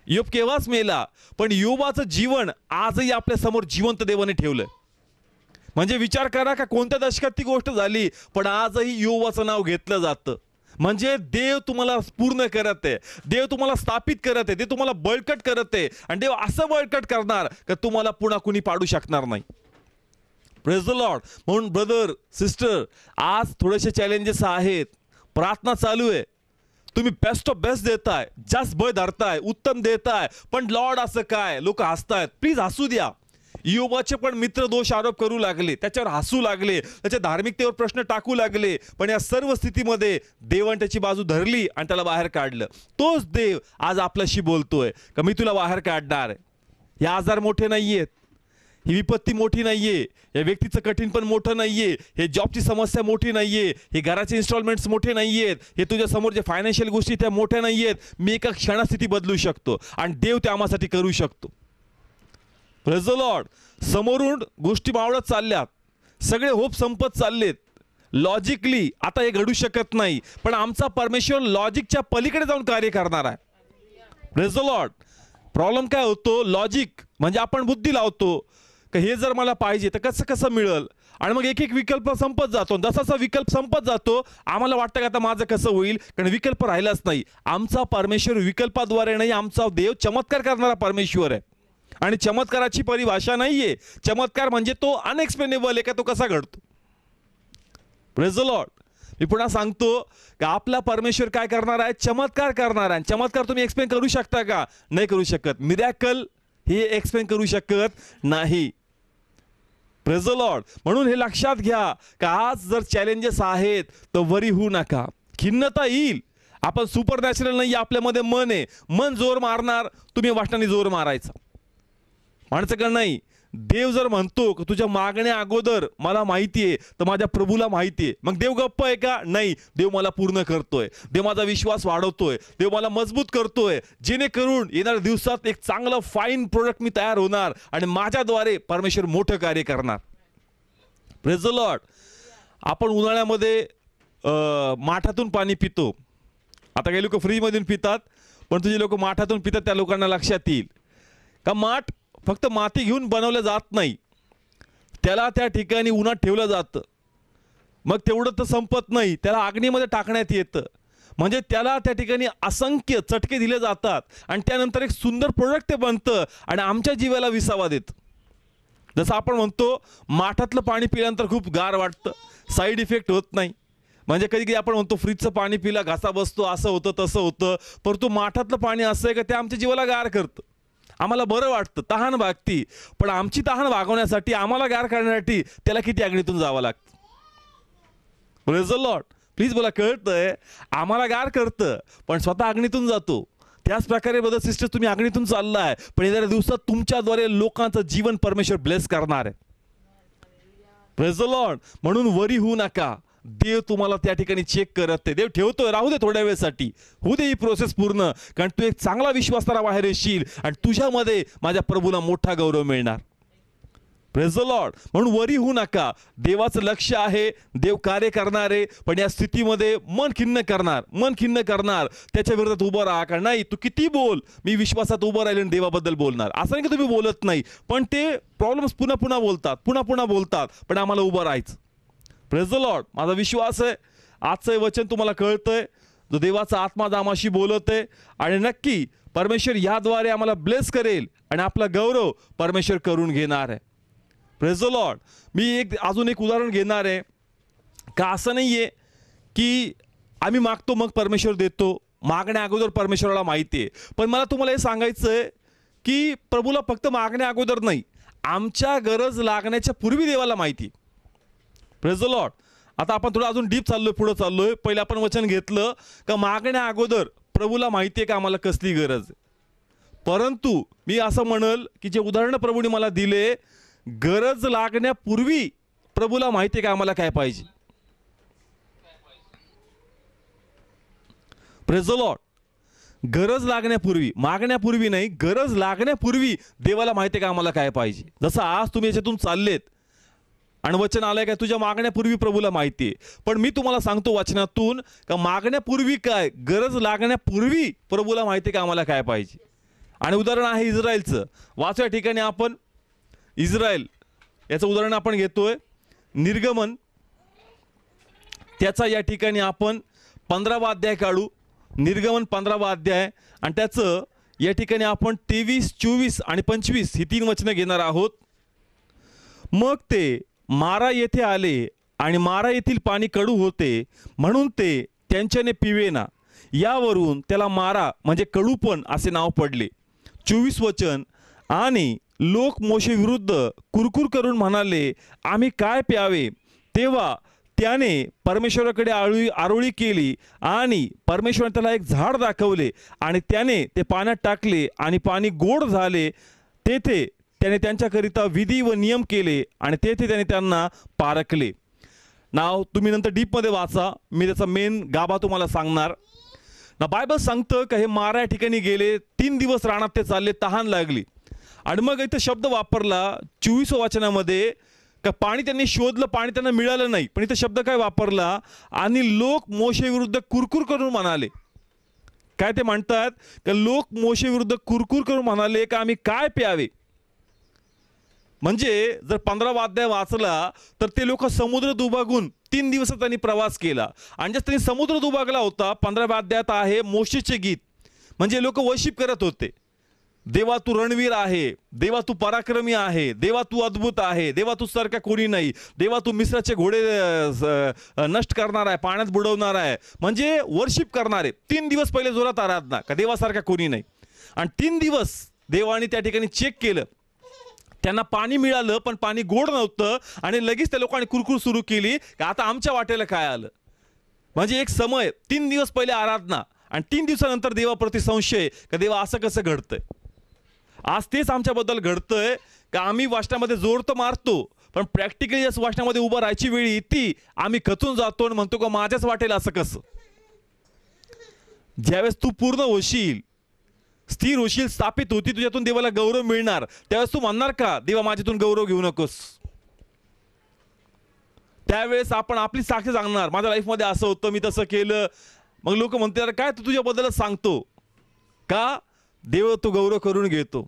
योब केव्हाच मेला, पण योबाचं जीवन आजही आपल्या समोर जिवंत देवाने ठेवलंय. म्हणजे विचार करा का कोणत्या दशकात ती गोष्ट झाली, पण आजही योबाचं नाव घेतलं जातं. म्हणजे देव तुम्हाला पूर्ण करत आहे, देव तुम्हाला स्थापित करत आहे, देव तुम्हाला बळकट करत आहे. आणि देव असं बळकट करणार का तुम्हाला पुन्हा कुणी पाडू शकणार नाही. Praise the Lord. म्हणून ब्रदर सिस्टर, आज थोडेसे चॅलेंजेस आहेत, प्रार्थना चालू आहे, तुम्ही बेस्ट ऑफ बेस्ट देताय, जास्त बळ धरताय, उत्तम देताय, पण लॉर्ड असं काय, लोक हसतायत. प्लीज हसू द्या. योबाचे पण मित्र दोष आरोप करू लागले, त्याच्यावर हसू लागले, त्याच्या धार्मिकतेवर प्रश्न टाकू लागले, पण या सर्व स्थितीमध्ये देवाने त्याची बाजू धरली आणि त्याला बाहेर काढलं. तोच देव आज आपल्याशी बोलतोय का मी तुला बाहेर काढणार आहे. हे आजार मोठे नाहीयेत, ही विपत्ती मोठी नाहीये, या व्यक्तीचं कठीण पण मोठं नाहीये, हे जॉबची समस्या मोठी नाहीये, हे घराचे इन्स्टॉलमेंट्स मोठे नाहीयेत, हे तुझ्या समोर जे फायनान्शियल गोष्टी त्या मोठ्या नाहीयेत. मी एका क्षणास्थिती बदलू शकतो आणि देव ते आम्हासाठी करू शकतो. Praise the Lord. समोरून गोष्टी मावळत चालल्यात, सगळे होप संपत चाललेत. लॉजिकली आता हे घडू शकत नाही, पण आमचा परमेश्वर लॉजिकच्या पलीकडे जाऊन कार्य करणार आहे. Praise the Lord. प्रॉब्लेम काय होतो, लॉजिक म्हणजे आपण बुद्धी लावतो की हे जर मला पाहिजे तर कसं कसं मिळेल, आणि मग एक एक विकल्प संपत जातो. जसा विकल्प संपत जातो आम्हाला वाटतं की आता माझं कसं होईल, कारण विकल्प राहिलाच नाही. आमचा परमेश्वर विकल्पाद्वारे नाही, आमचा देव चमत्कार करणारा परमेश्वर आहे. आणि चमत्काराची परिभाषा नाहीये. चमत्कार म्हणजे तो अनएक्सप्लेनेबल आहे का, तो कसा घडतो. Praise the Lord. मी पुन्हा सांगतो की आपला परमेश्वर काय करणार आहे, चमत्कार करणार आहे. चमत्कार तुम्ही एक्सप्लेन करू शकता का, नाही करू शकत. मिरॅकल हे एक्सप्लेन करू शकत नाही. Praise the Lord. म्हणून हे लक्षात घ्या की आज जर चॅलेंजेस आहेत तर वरी होऊ नका. खिन्नता येईल, आपण सुपर नॅचरल नाही, आपल्यामध्ये मन आहे. मन जोर मारणार, तुम्ही वाटण्याने जोर मारायचा, माणसाकडे नाही. देव जर म्हणतो की तुझ्या मागण्या अगोदर मला माहिती आहे, तर माझ्या प्रभूला माहिती आहे. मग देव गप्प आहे का, नाही. देव मला पूर्ण करतोय, देव माझा विश्वास वाढवतोय, देव मला मजबूत करतोय, जेणेकरून येणाऱ्या दिवसात एक चांगलं फाईन प्रोडक्ट मी तयार होणार आणि माझ्याद्वारे परमेश्वर मोठं कार्य करणार. Praise the Lord. आपण उन्हाळ्यामध्ये माठातून पाणी पितो. आता काही लोक फ्रीजमधून पितात, पण तुझे लोक माठातून पितात. त्या लोकांना लक्षात येईल का माठ फक्त माती घेऊन बनवलं जात नाही, त्याला त्या ठिकाणी उन्हात ठेवलं जातं. मग तेवढं तर संपत नाही, त्याला अग्नीमध्ये टाकण्यात येतं. म्हणजे त्याला त्या ठिकाणी असंख्य चटके दिले जातात आणि त्यानंतर एक सुंदर प्रोडक्ट ते बनतं आणि आमच्या जीवाला विसावा देतं. जसं आपण म्हणतो माठातलं पाणी पिल्यानंतर खूप गार वाटतं, साईड इफेक्ट होत नाही. म्हणजे कधी कधी आपण म्हणतो फ्रीजचं पाणी पिला घासा बसतो, असं होतं तसं होतं. परंतु माठातलं पाणी असं आहे का ते आमच्या जीवाला गार करतं, आम्हाला बरं वाटतं, तहान भागती. पण आमची तहान भागवण्यासाठी, आम्हाला गार करण्यासाठी त्याला किती अग्नीतून जावं लागतं. Praise the Lord. प्लीज बोला, कळतंय. आम्हाला गार करतं पण स्वतः अग्नीतून जातो. त्याच प्रकारे ब्रदर सिस्टर तुम्ही अग्नीतून चाललाय, पण येणाऱ्या दिवसात तुमच्याद्वारे लोकांचं जीवन परमेश्वर ब्लेस करणार आहे. Praise the Lord. म्हणून वरी होऊ नका. देव तुम्हाला त्या ठिकाणी चेक करत आहे. देव ठेवतोय, राहू दे थोड्या वेळेसाठी, होऊ दे ही प्रोसेस पूर्ण, कारण तू एक चांगला विश्वासाला बाहेर येशील आणि तुझ्यामध्ये माझ्या प्रभूला मोठा गौरव मिळणार. Praise the Lord. म्हणून वरी होऊ नका. देवाचं लक्ष आहे, देव कार्य करणार आहे. पण या स्थितीमध्ये मन खिन्न करणार, त्याच्या विरोधात उभं राहा. का नाही, तू किती बोल, मी विश्वासात उभं राहील आणि देवाबद्दल बोलणार. असं नाही की तुम्ही बोलत नाही, पण ते प्रॉब्लेम्स पुन्हा बोलतात, पण आम्हाला उभं राहायचं. Praise the Lord. माझा विश्वास आहे आजचं वचन तुम्हाला कळतंय, जो देवाचा आत्मा आम्हाशी बोलत आहे, आणि नक्की परमेश्वर याद्वारे आम्हाला ब्लेस करेल आणि आपला गौरव परमेश्वर करून घेणार आहे. Praise the Lord. मी अजून एक उदाहरण घेणार आहे का असं नाही आहे की आम्ही मागतो मग परमेश्वर देतो, मागण्या अगोदर परमेश्वराला माहिती आहे. पण मला तुम्हाला हे सांगायचं आहे की प्रभूला फक्त मागण्या अगोदर नाही, आमच्या गरज लागण्याच्या पूर्वी देवाला माहिती. Praise the Lord. आता आपण थोडं अजून डीप पुढे चाललोय. पहिले आपण वचन घेतलं का मागण्या अगोदर प्रभूला माहिती आहे का आम्हाला कसली गरज आहे. परंतु मी असं म्हणल की जे उदाहरण प्रभूने मला दिले, गरज लागण्यापूर्वी प्रभूला माहिती आहे का आम्हाला काय पाहिजे. Praise the Lord. गरज लागण्यापूर्वी, मागण्यापूर्वी नाही, गरज लागण्यापूर्वी देवाला माहिती आहे का आम्हाला काय पाहिजे. जसं आज तुम्ही याच्यातून चाललेत आणि वचन आलंय का तुझ्या मागण्यापूर्वी प्रभूला माहिती आहे. पण मी तुम्हाला सांगतो वचनातून का मागण्यापूर्वी काय, गरज लागण्यापूर्वी प्रभूला माहिती आहे का आम्हाला काय पाहिजे. आणि उदाहरण आहे इस्रायलचं. वाचूया ठिकाणी आपण इस्रायल याचं उदाहरण आपण घेतोय. निर्गमन त्याचा या ठिकाणी आपण 15वा अध्याय काढू. निर्गमन 15वा अध्याय, आणि त्याचं या ठिकाणी आपण 23, 24 आणि 25 ही 3 वचनं घेणार आहोत. मग ते मारा येथे आले आणि मारा येथील पाणी कडू होते, म्हणून ते त्यांच्याने पिवेना. यावरून त्याला मारा म्हणजे कडूपण असे नाव पडले. 24 वचन. आणि लोक मोशे विरुद्ध कुरकुर करून म्हणाले, आम्ही काय प्यावे. तेव्हा त्याने परमेश्वराकडे आरोळी केली आणि परमेश्वराने त्याला एक झाड दाखवले आणि त्याने ते पाण्यात टाकले आणि पाणी गोड झाले. तेथे त्याने त्यांच्याकरिता विधी व नियम केले आणि तेथे त्याने त्यांना पारखले. नाव तुम्ही नंतर डीपमध्ये वाचा, मी त्याचा मेन गाभा तुम्हाला सांगणार ना. बायबल सांगतं का हे मारा या ठिकाणी गेले, 3 दिवस रानात ते चालले, तहान लागली. आणि मग इथं शब्द वापरला 24व्या वचनामध्ये का पाणी त्यांनी शोधलं, पाणी त्यांना मिळालं नाही. पण इथं शब्द काय वापरला, आणि लोक मोशे विरुद्ध कुरकुर करून म्हणाले. काय ते म्हणतात का लोक मोशे विरुद्ध कुरकुर करून म्हणाले का आम्ही काय प्यावे. म्हणजे जर 15वा अध्याय वाचला तर ते लोक समुद्र दुभागून 3 दिवसात त्यांनी प्रवास केला. आणि जर त्यांनी समुद्र दुभागला होता, 15व्या अध्यायात आहे मोशेचे गीत. म्हणजे लोक वर्शिप करत होते, देवा तू रणवीर आहे, देवा तू पराक्रमी आहे, देवा तू अद्भुत आहे, देवा तू सारखा कोणी नाही, देवा तू मिस्राचे घोडे नष्ट करणार आहे, पाण्यात बुडवणार आहे. म्हणजे वर्शिप करणारे 3 दिवस पहिले जोरात आराधना का देवासारखा कोणी नाही. आणि 3 दिवस देवाने त्या ठिकाणी चेक केलं, त्यांना पाणी मिळालं पण पाणी गोड नव्हतं. आणि लगेच त्या लोकांनी कुरकुर सुरू केली की आता आमच्या वाटेला काय आलं. म्हणजे एक समय 3 दिवस पहिले आराधना आणि 3 दिवसानंतर देवाप्रती संशय का देवा असं कसं घडतंय. आज तेच आमच्याबद्दल घडतंय का आम्ही वाचनामध्ये जोर तर मारतो पण प्रॅक्टिकली जसं वाचनामध्ये उभं राहायची वेळ येते आम्ही खचून जातो आणि म्हणतो का माझ्याच वाटेला असं कसं. ज्यावेळेस तू पूर्ण होशील, स्थिर होशील, स्थापित होती, तुझ्यातून देवाला गौरव मिळणार, त्यावेळेस तू म्हणणार का देवा माझ्यातून गौरव घेऊ नकोस. त्यावेळेस आपण आपली साक्ष सांगणार, माझ्या लाईफमध्ये असं होतं, मी तसं केलं. मग लोक म्हणतात काय तू तुझ्याबद्दलच सांगतो का, देव तो गौरव करून घेतो.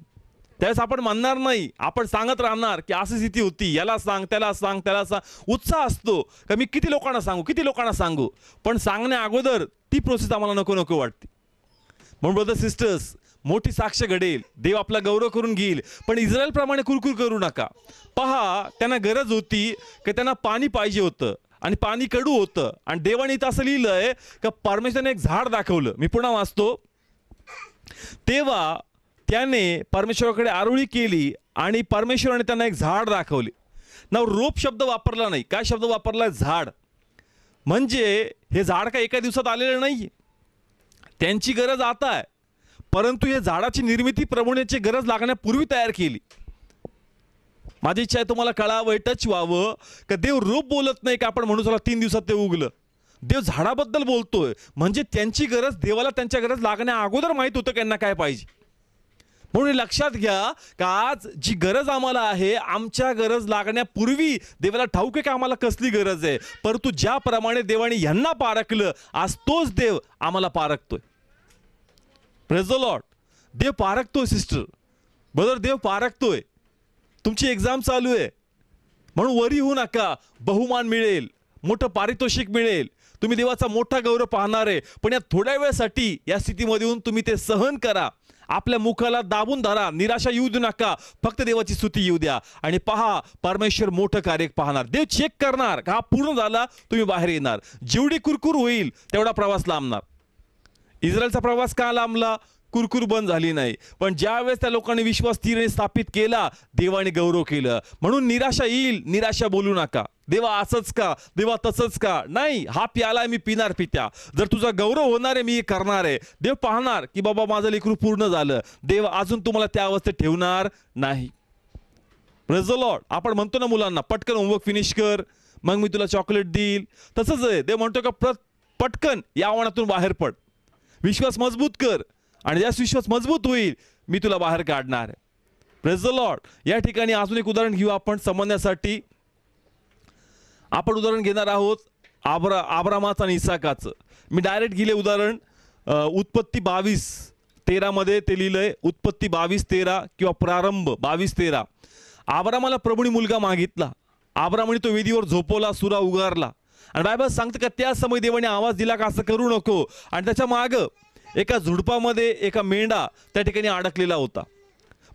त्यावेळेस आपण म्हणणार नाही, आपण सांगत राहणार की अशी स्थिती होती, याला सांग, त्याला सांग, त्याला सांग. उत्साह असतो का मी किती लोकांना सांगू, किती लोकांना सांगू. पण सांगण्या अगोदर ती प्रोसेस आम्हाला नको नको वाटते. म्हणून ब्रदर सिस्टर्स, मोठी साक्ष घडेल, देव आपला गौरव करून घेईल. पण इस्रायलप्रमाणे कुरकुर करू नका. पहा, त्यांना गरज होती की त्यांना पाणी पाहिजे होतं आणि पाणी कडू होतं. आणि देवाने इथं असं लिहिलंय का परमेश्वराने एक झाड दाखवलं. मी पुन्हा वाचतो, तेव्हा त्याने परमेश्वराकडे आरोळी केली आणि परमेश्वराने त्यांना एक झाड दाखवले. ना रोप शब्द वापरला नाही, काय शब्द वापरला, झाड. म्हणजे हे झाड काय एका दिवसात आलेलं नाही, त्यांची गरज आता आहे. परंतु हे झाडाची निर्मिती प्रभूची गरज लागण्यापूर्वी तयार केली. माझी इच्छा आहे तुम्हाला कळावं, टच व्हावं का देव रोप बोलत नाही का आपण म्हणू चला 3 दिवसात ते उगलं. देव झाडाबद्दल बोलतोय. म्हणजे त्यांची गरज देवाला त्यांच्या गरज लागण्या अगोदर माहित होतं की यांना काय पाहिजे. म्हणून लक्षात घ्या का आज जी गरज आम्हाला आहे, आमच्या गरज लागण्यापूर्वी देवाला ठाऊक आहे की आम्हाला कसली गरज आहे. परंतु ज्याप्रमाणे देवाने यांना पारखलं, आज तोच देव आम्हाला पारखतोय. Praise the Lord. देव पारखतोय सिस्टर, ब्रदर, देव पारखतोय. तुमची एक्झाम चालू आहे म्हणून वरी होऊ नका, बहुमान मिळेल, मोठं पारितोषिक मिळेल, तुम्ही देवाचा मोठा गौरव पाहणार आहे. पण या थोड्या वेळासाठी या स्थितीमध्ये येऊन तुम्ही ते सहन करा. आपल्या मुखाला दाबून धरा, निराशा येऊ देऊ नका, फक्त देवाची स्तुती येऊ द्या आणि पहा परमेश्वर मोठं कार्य पाहणार. देव चेक करणार का हा पूर्ण झाला, तुम्ही बाहेर येणार. जेवढी कुरकुर होईल तेवढा प्रवास लांबणार. इस्रायलचा प्रवास का लांबला, कुरकुर बंद झाली नाही. पण ज्यावेळेस त्या लोकांनी विश्वास स्थिर स्थापित केला, देवाने गौरव केलं. म्हणून निराशा येईल, निराशा बोलू नका, देवा असंच का, देवा तसंच का. नाही, हा प्याला मी पिणार पित्या. जर तुझा गौरव होणार आहे, मी करणार आहे. देव पाहणार की बाबा माझं लेकरू पूर्ण झालं. देव अजून तुम्हाला त्या अवस्थेत ठेवणार नाही. Praise the Lord. आपण म्हणतो ना मुलांना पटकन होमवर्क फिनिश कर, मग मी तुला चॉकलेट देईल. तसंच आहे, देव म्हणतो का पटकन या आव्हानातून बाहेर पड, विश्वास मजबूत कर आणि ज्यास विश्वास मजबूत होईल मी तुला बाहेर काढणार आहे. Praise the Lord. या ठिकाणी अजून एक उदाहरण घेऊ आपण समजण्यासाठी. आपण उदाहरण घेणार आहोत आब्रामाचं आणि इसाकाचं. मी डायरेक्ट गेले उदाहरण उत्पत्ती 22:13 मध्ये ते लिहिलंय. उत्पत्ती 22:13 किंवा प्रारंभ 22:13. आब्रामाला प्रभूने मुलगा मागितला. आब्रामाने तो वेदीवर झोपवला, सुरा उगारला. आणि बायबल सांगतं का त्या समय देवाने आवाज दिला का असं करू नको. आणि त्याच्या मागं एका झुडपामध्ये एका मेंढा त्या ठिकाणी अडकलेला होता.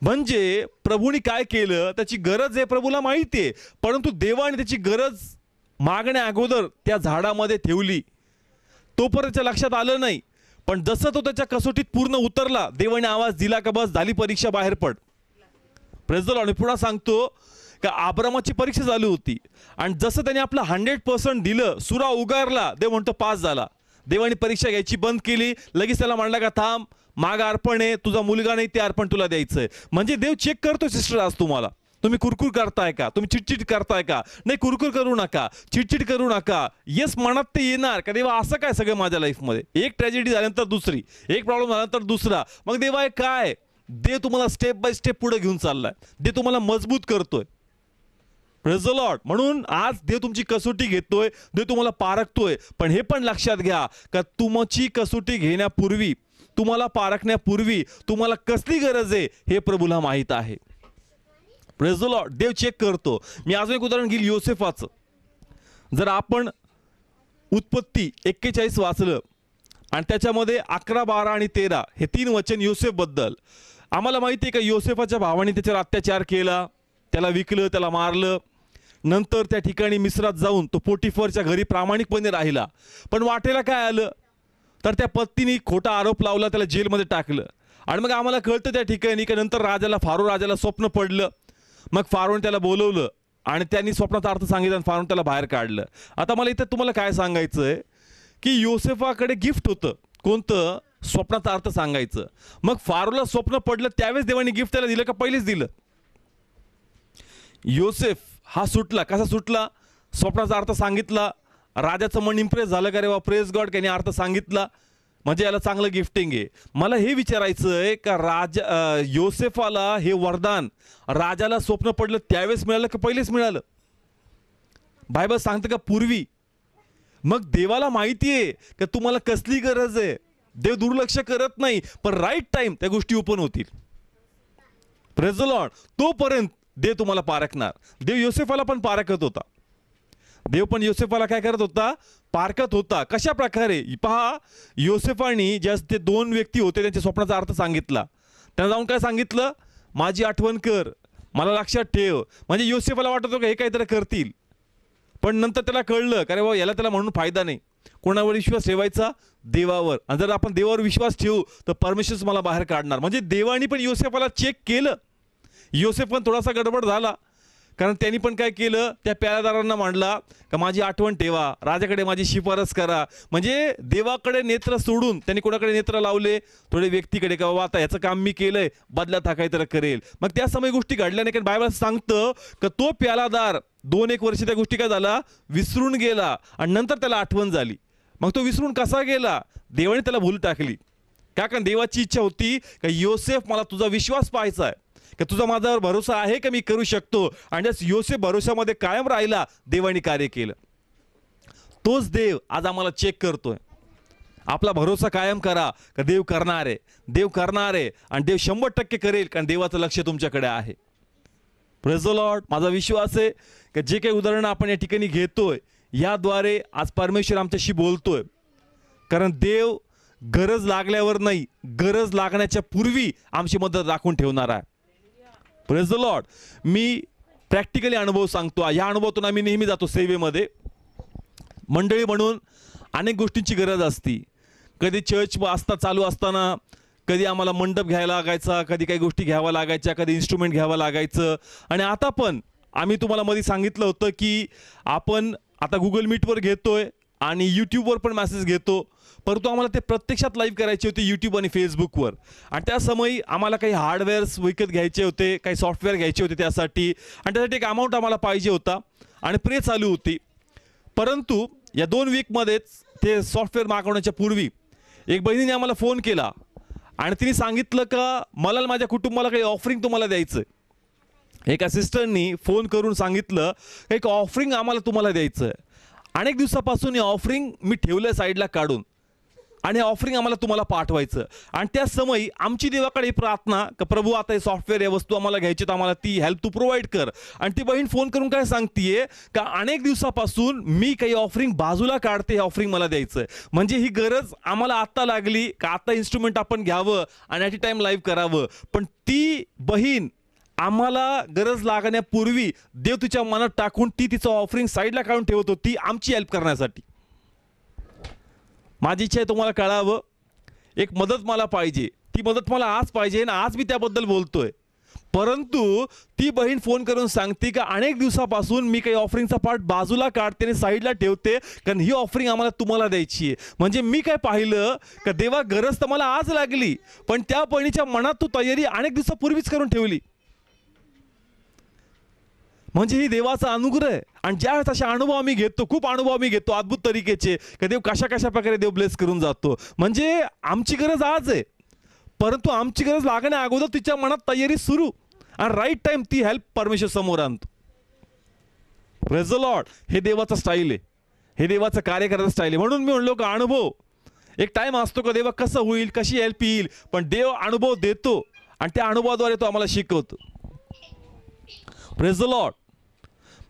म्हणजे प्रभूने काय केलं, त्याची गरज आहे प्रभूला माहिती आहे, परंतु देवाने त्याची गरज मागण्या अगोदर त्या झाडामध्ये ठेवली. तोपर्यंत त्याच्या लक्षात आलं नाही. पण जसं तो त्याच्या कसोटीत पूर्ण उतरला, देवाने आवाज दिला का बस झाली परीक्षा, बाहेर पड. Praise the Lord. मी पुन्हा सांगतो का आब्रामाची परीक्षा चालू होती आणि जसं त्याने आपलं 100% दिलं, सुरा उगारला, देव म्हणतो पास झाला. देवाने परीक्षा घ्यायची बंद केली. लगेच त्याला म्हणला का थांब, माग अर्पण आहे, तुझा मुलगा नाही ते अर्पण तुला द्यायचंय. म्हणजे देव चेक करतो सिस्टर आज तुम्हाला. तुम्ही कुरकुर करताय का, तुम्ही चिडचिड करताय का? नाही, कुरकुर करू नका, चिडचिड करू नका. येस, मनात ते येणार का देवा असं काय सगळं माझ्या लाईफमध्ये, एक ट्रॅजेडी झाल्यानंतर दुसरी, एक प्रॉब्लेम झाल्यानंतर दुसरा. मग देवा हे काय? देव तुम्हाला स्टेप बाय स्टेप पुढे घेऊन चाललाय. देव तुम्हाला मजबूत करतोय. Praise the Lord. म्हणून आज देव तुमची कसोटी घेतोय, देव तुम्हाला पारखतोय. पण हे पण लक्षात घ्या का तुमची कसोटी घेण्यापूर्वी, तुम्हाला पारखण्यापूर्वी तुम्हाला कसली गरज आहे हे प्रभूला माहित आहे. Praise the Lord. देव चेक करतो. मी अजून एक उदाहरण घेईल योसेफाचं. जर आपण उत्पत्ती 41 वाचलं आणि त्याच्यामध्ये 11, 12 आणि 13 हे 3 वचन योसेफ बद्दल, आम्हाला माहिती आहे का योसेफाच्या भावाने त्याच्यावर अत्याचार केला, त्याला विकलं, त्याला मारलं. नंतर त्या ठिकाणी मिस्रात जाऊन तो पोटिफरच्या घरी प्रामाणिकपणे राहिला. पण वाटेला काय आलं तर त्या पत्नीने खोटा आरोप लावला, त्याला जेलमध्ये टाकलं. आणि मग आम्हाला कळतं त्या ठिकाणी की नंतर फारो राजाला स्वप्न पडलं. मग फारोने त्याला बोलवलं आणि त्यांनी स्वप्नाचा अर्थ सांगितला आणि फारोने त्याला बाहेर काढलं. आता मला इथं तुम्हाला काय सांगायचं आहे की योसेफाकडे गिफ्ट होतं. कोणतं? स्वप्नाचा अर्थ सांगायचं. मग फारोला स्वप्न पडलं त्यावेळेस देवाने गिफ्ट त्याला दिलं का पहिलेच दिलं? योसेफ हा सुटला. कसा सुटला? स्वप्नाचा अर्थ सांगितला, राजाचं मन इम्प्रेस झालं का रे वा प्रेज गॉड, त्यांनी अर्थ सांगितला, म्हणजे याला चांगलं गिफ्टिंग आहे. मला हे विचारायचं आहे का योसेफाला हे वरदान राजाला स्वप्न पडलं त्यावेळेस मिळालं का पहिलेच मिळालं? बायबल सांगतं का पूर्वी? मग देवाला माहिती आहे का तुम्हाला कसली गरज आहे. देव दुर्लक्ष करत नाही, पण राईट टाइम त्या गोष्टी ओपन होतील. Praise the Lord. तोपर्यंत देव तुम्हाला पारखणार. देव योसेफाला पण पारखत होता. देव पण योसेफाला काय करत होता? पारखत होता. कशा प्रकारे? पहा, योसेफानी ज्या ते 2 व्यक्ती होते त्यांच्या स्वप्नाचा अर्थ सांगितला. त्यांना जाऊन काय सांगितलं? माझी आठवण कर, मला लक्षात ठेव. म्हणजे योसेफाला वाटत होतं का हे काहीतरी करतील. पण नंतर त्याला कळलं का रे बाबा याला त्याला म्हणून फायदा नाही. कोणावर विश्वास ठेवायचा? देवावर. आणि जर आपण देवावर विश्वास ठेवू तर परमेश्वर मला बाहेर काढणार. म्हणजे देवानी पण योसेफाला चेक केलं. योसेफ पण थोडासा गडबड झाला, कारण त्यांनी पण काय केलं? त्या प्यालादारांना मांडला का माझी आठवण ठेवा, राजाकडे माझी शिफारस करा. म्हणजे देवाकडे नेत्र सोडून त्यांनी कोणाकडे नेत्र लावले? थोडे व्यक्तीकडे, का बाबा आता याचं काम मी केलंय, बदल्यात हा काहीतरी करेल. मग त्या समय गोष्टी घडल्या नाही. कारण बायबल सांगतं का तो प्यालादार 2-1 वर्ष त्या गोष्टी काय झाला? विसरून गेला. आणि नंतर त्याला आठवण झाली. मग तो विसरून कसा गेला? देवाने त्याला भूल टाकली. का? कारण देवाची इच्छा होती का योसेफ मला तुझा विश्वास पाहायचा आहे, की तुझा माझ्यावर भरोसा आहे का मी करू शकतो. आणि जर योसेफ भरोशामध्ये कायम राहिला, देवाने कार्य केलं. तोच देव आज आम्हाला चेक करतोय. आपला भरोसा कायम करा का देव करणार आहे, देव करणार आहे. आणि देव 100% करेल, कारण देवाचं लक्ष तुमच्याकडे आहे. Praise the Lord. माझा विश्वास आहे की जे काही उदाहरणं आपण या ठिकाणी घेतोय याद्वारे आज परमेश्वर आमच्याशी बोलतोय. कारण देव गरज लागल्यावर नाही, गरज लागण्याच्या पूर्वी आमची मदत राखून ठेवणार आहे. Praise the Lord. Me practically अनुभव सांगतो. या अनुभवातून आम्ही नेहमी जातो सेवेमध्ये. मंडळी म्हणून अनेक गोष्टींची गरज असती. कधी चर्च चालू असताना कधी आम्हाला मंडप घ्यायला लागायचा, कधी काही गोष्टी घ्याव्या लागायच्या, कधी इन्स्ट्रुमेंट घ्यावं लागायचं. आणि आता पण आम्ही तुम्हाला मध्ये सांगितलं होतं की आपण आता गुगल मीटवर घेतोय आणि यूट्यूबवर पण मेसेज घेतो. परंतु आम्हाला ते प्रत्यक्षात लाईव्ह करायचे होते यूट्यूब आणि फेसबुकवर. आणि त्या समयी आम्हाला काही हार्डवेअर्स विकत घ्यायचे होते, काही सॉफ्टवेअर घ्यायचे होते त्यासाठी. आणि त्यासाठी एक अमाऊंट आम्हाला पाहिजे होता आणि प्रे चालू होती. परंतु या 2 वीकमध्येच ते सॉफ्टवेअर मागवण्याच्या पूर्वी एक बहिणीने आम्हाला फोन केला आणि तिने सांगितलं का मला माझ्या कुटुंबाला काही ऑफरिंग तुम्हाला द्यायचं आहे. एका सिस्टरनी फोन करून सांगितलं एक ऑफरिंग आम्हाला तुम्हाला द्यायचं आहे. अनेक दिवसापासून हे ऑफरिंग मी ठेवलं साईडला काढून, आणि ऑफरिंग आम्हाला तुम्हाला पाठवायचं. आणि त्या समयी आमची देवाकडे प्रार्थना का प्रभू आता हे सॉफ्टवेअर या वस्तू आम्हाला घ्यायची, तर आम्हाला ती हेल्प तू प्रोव्हाइड कर. आणि ती बहीण फोन करून काय सांगतीये का अनेक दिवसापासून मी काही ऑफरिंग बाजूला काढते, हे ऑफरिंग मला द्यायचं. म्हणजे ही गरज आम्हाला आत्ता लागली का आता इन्स्ट्रुमेंट आपण घ्यावं आणि ॲट अ टाइम लाईव्ह करावं. पण ती बहीण आम्हाला गरज लागण्यापूर्वी देव तिच्या मनात टाकून ती तिचं ऑफरिंग साईडला काढून ठेवत होती आमची हेल्प करण्यासाठी. माझी इच्छा आहे तुम्हाला कळावं, एक मदत मला पाहिजे, ती मदत मला आज पाहिजे आणि आज मी त्याबद्दल बोलतोय. परंतु ती बहीण फोन करून सांगते की अनेक दिवसापासून मी काही ऑफरिंगचा पार्ट बाजूला काढते आणि साईडला ठेवते, कारण ही ऑफरिंग आम्हाला तुम्हाला द्यायची आहे. म्हणजे मी काय पाहिलं का देवा गरज तर मला आज लागली, पण त्या बहिणीच्या मनात तू तयारी अनेक दिवसापूर्वीच करून ठेवली. म्हणजे ही देवाचा अनुग्रह आहे. आणि ज्यावेळेस असे अनुभव आम्ही घेतो, खूप अनुभव आम्ही घेतो अद्भुत तरीकेचे, का देव कशा कशा प्रकारे देव ब्लेस करून जातो. म्हणजे आमची गरज आज आहे, परंतु आमची गरज लागण्या अगोदर तिच्या मनात तयारी सुरू, आणि राईट टाइम ती हेल्प परमेश्वर समोर आणतो. Praise the Lord. हे देवाचं स्टाईल आहे, हे देवाचं कार्य करायचं स्टाईल आहे. म्हणून मी म्हणलो का अनुभव एक टाइम असतो का देवा कसं होईल, कशी हेल्प येईल, पण देव अनुभव देतो आणि त्या अनुभवाद्वारे तो आम्हाला शिकवतो. Praise the Lord.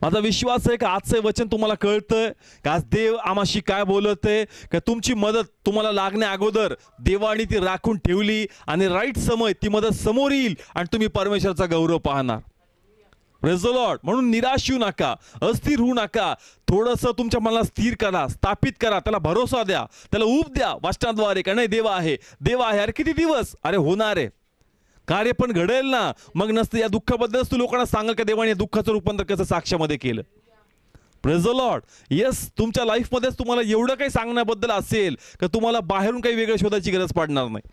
माझा विश्वास आहे की आजचं वचन तुम्हाला कळतंय का आज देव आम्हाशी काय बोलत आहे, का तुमची मदत तुम्हाला लागण्या अगोदर देवाने ती राखून ठेवली आणि राईट समय ती मदत समोर येईल आणि तुम्ही परमेश्वराचा गौरव पाहणार. Praise the Lord. म्हणून निराश होऊ नका, अस्थिर होऊ नका. थोडंसं तुमच्या मनाला स्थिर करा, स्थापित करा, त्याला भरोसा द्या, त्याला ऊब द्या वचनाद्वारे का नाही देवा आहे, देवा आहे. अरे किती दिवस, अरे होणार आहे, कार्य पण घडेल ना. मग नसतं या दुःखाबद्दलच तू लोकांना सांगाल का देवाने या दुःखाचं रूपांतर कसं साक्ष्यामध्ये केलं. Praise the Lord. येस, तुमच्या लाईफमध्येच तुम्हाला एवढं काही सांगण्याबद्दल असेल का तुम्हाला बाहेरून काही वेगळं शोधायची गरज पडणार नाही.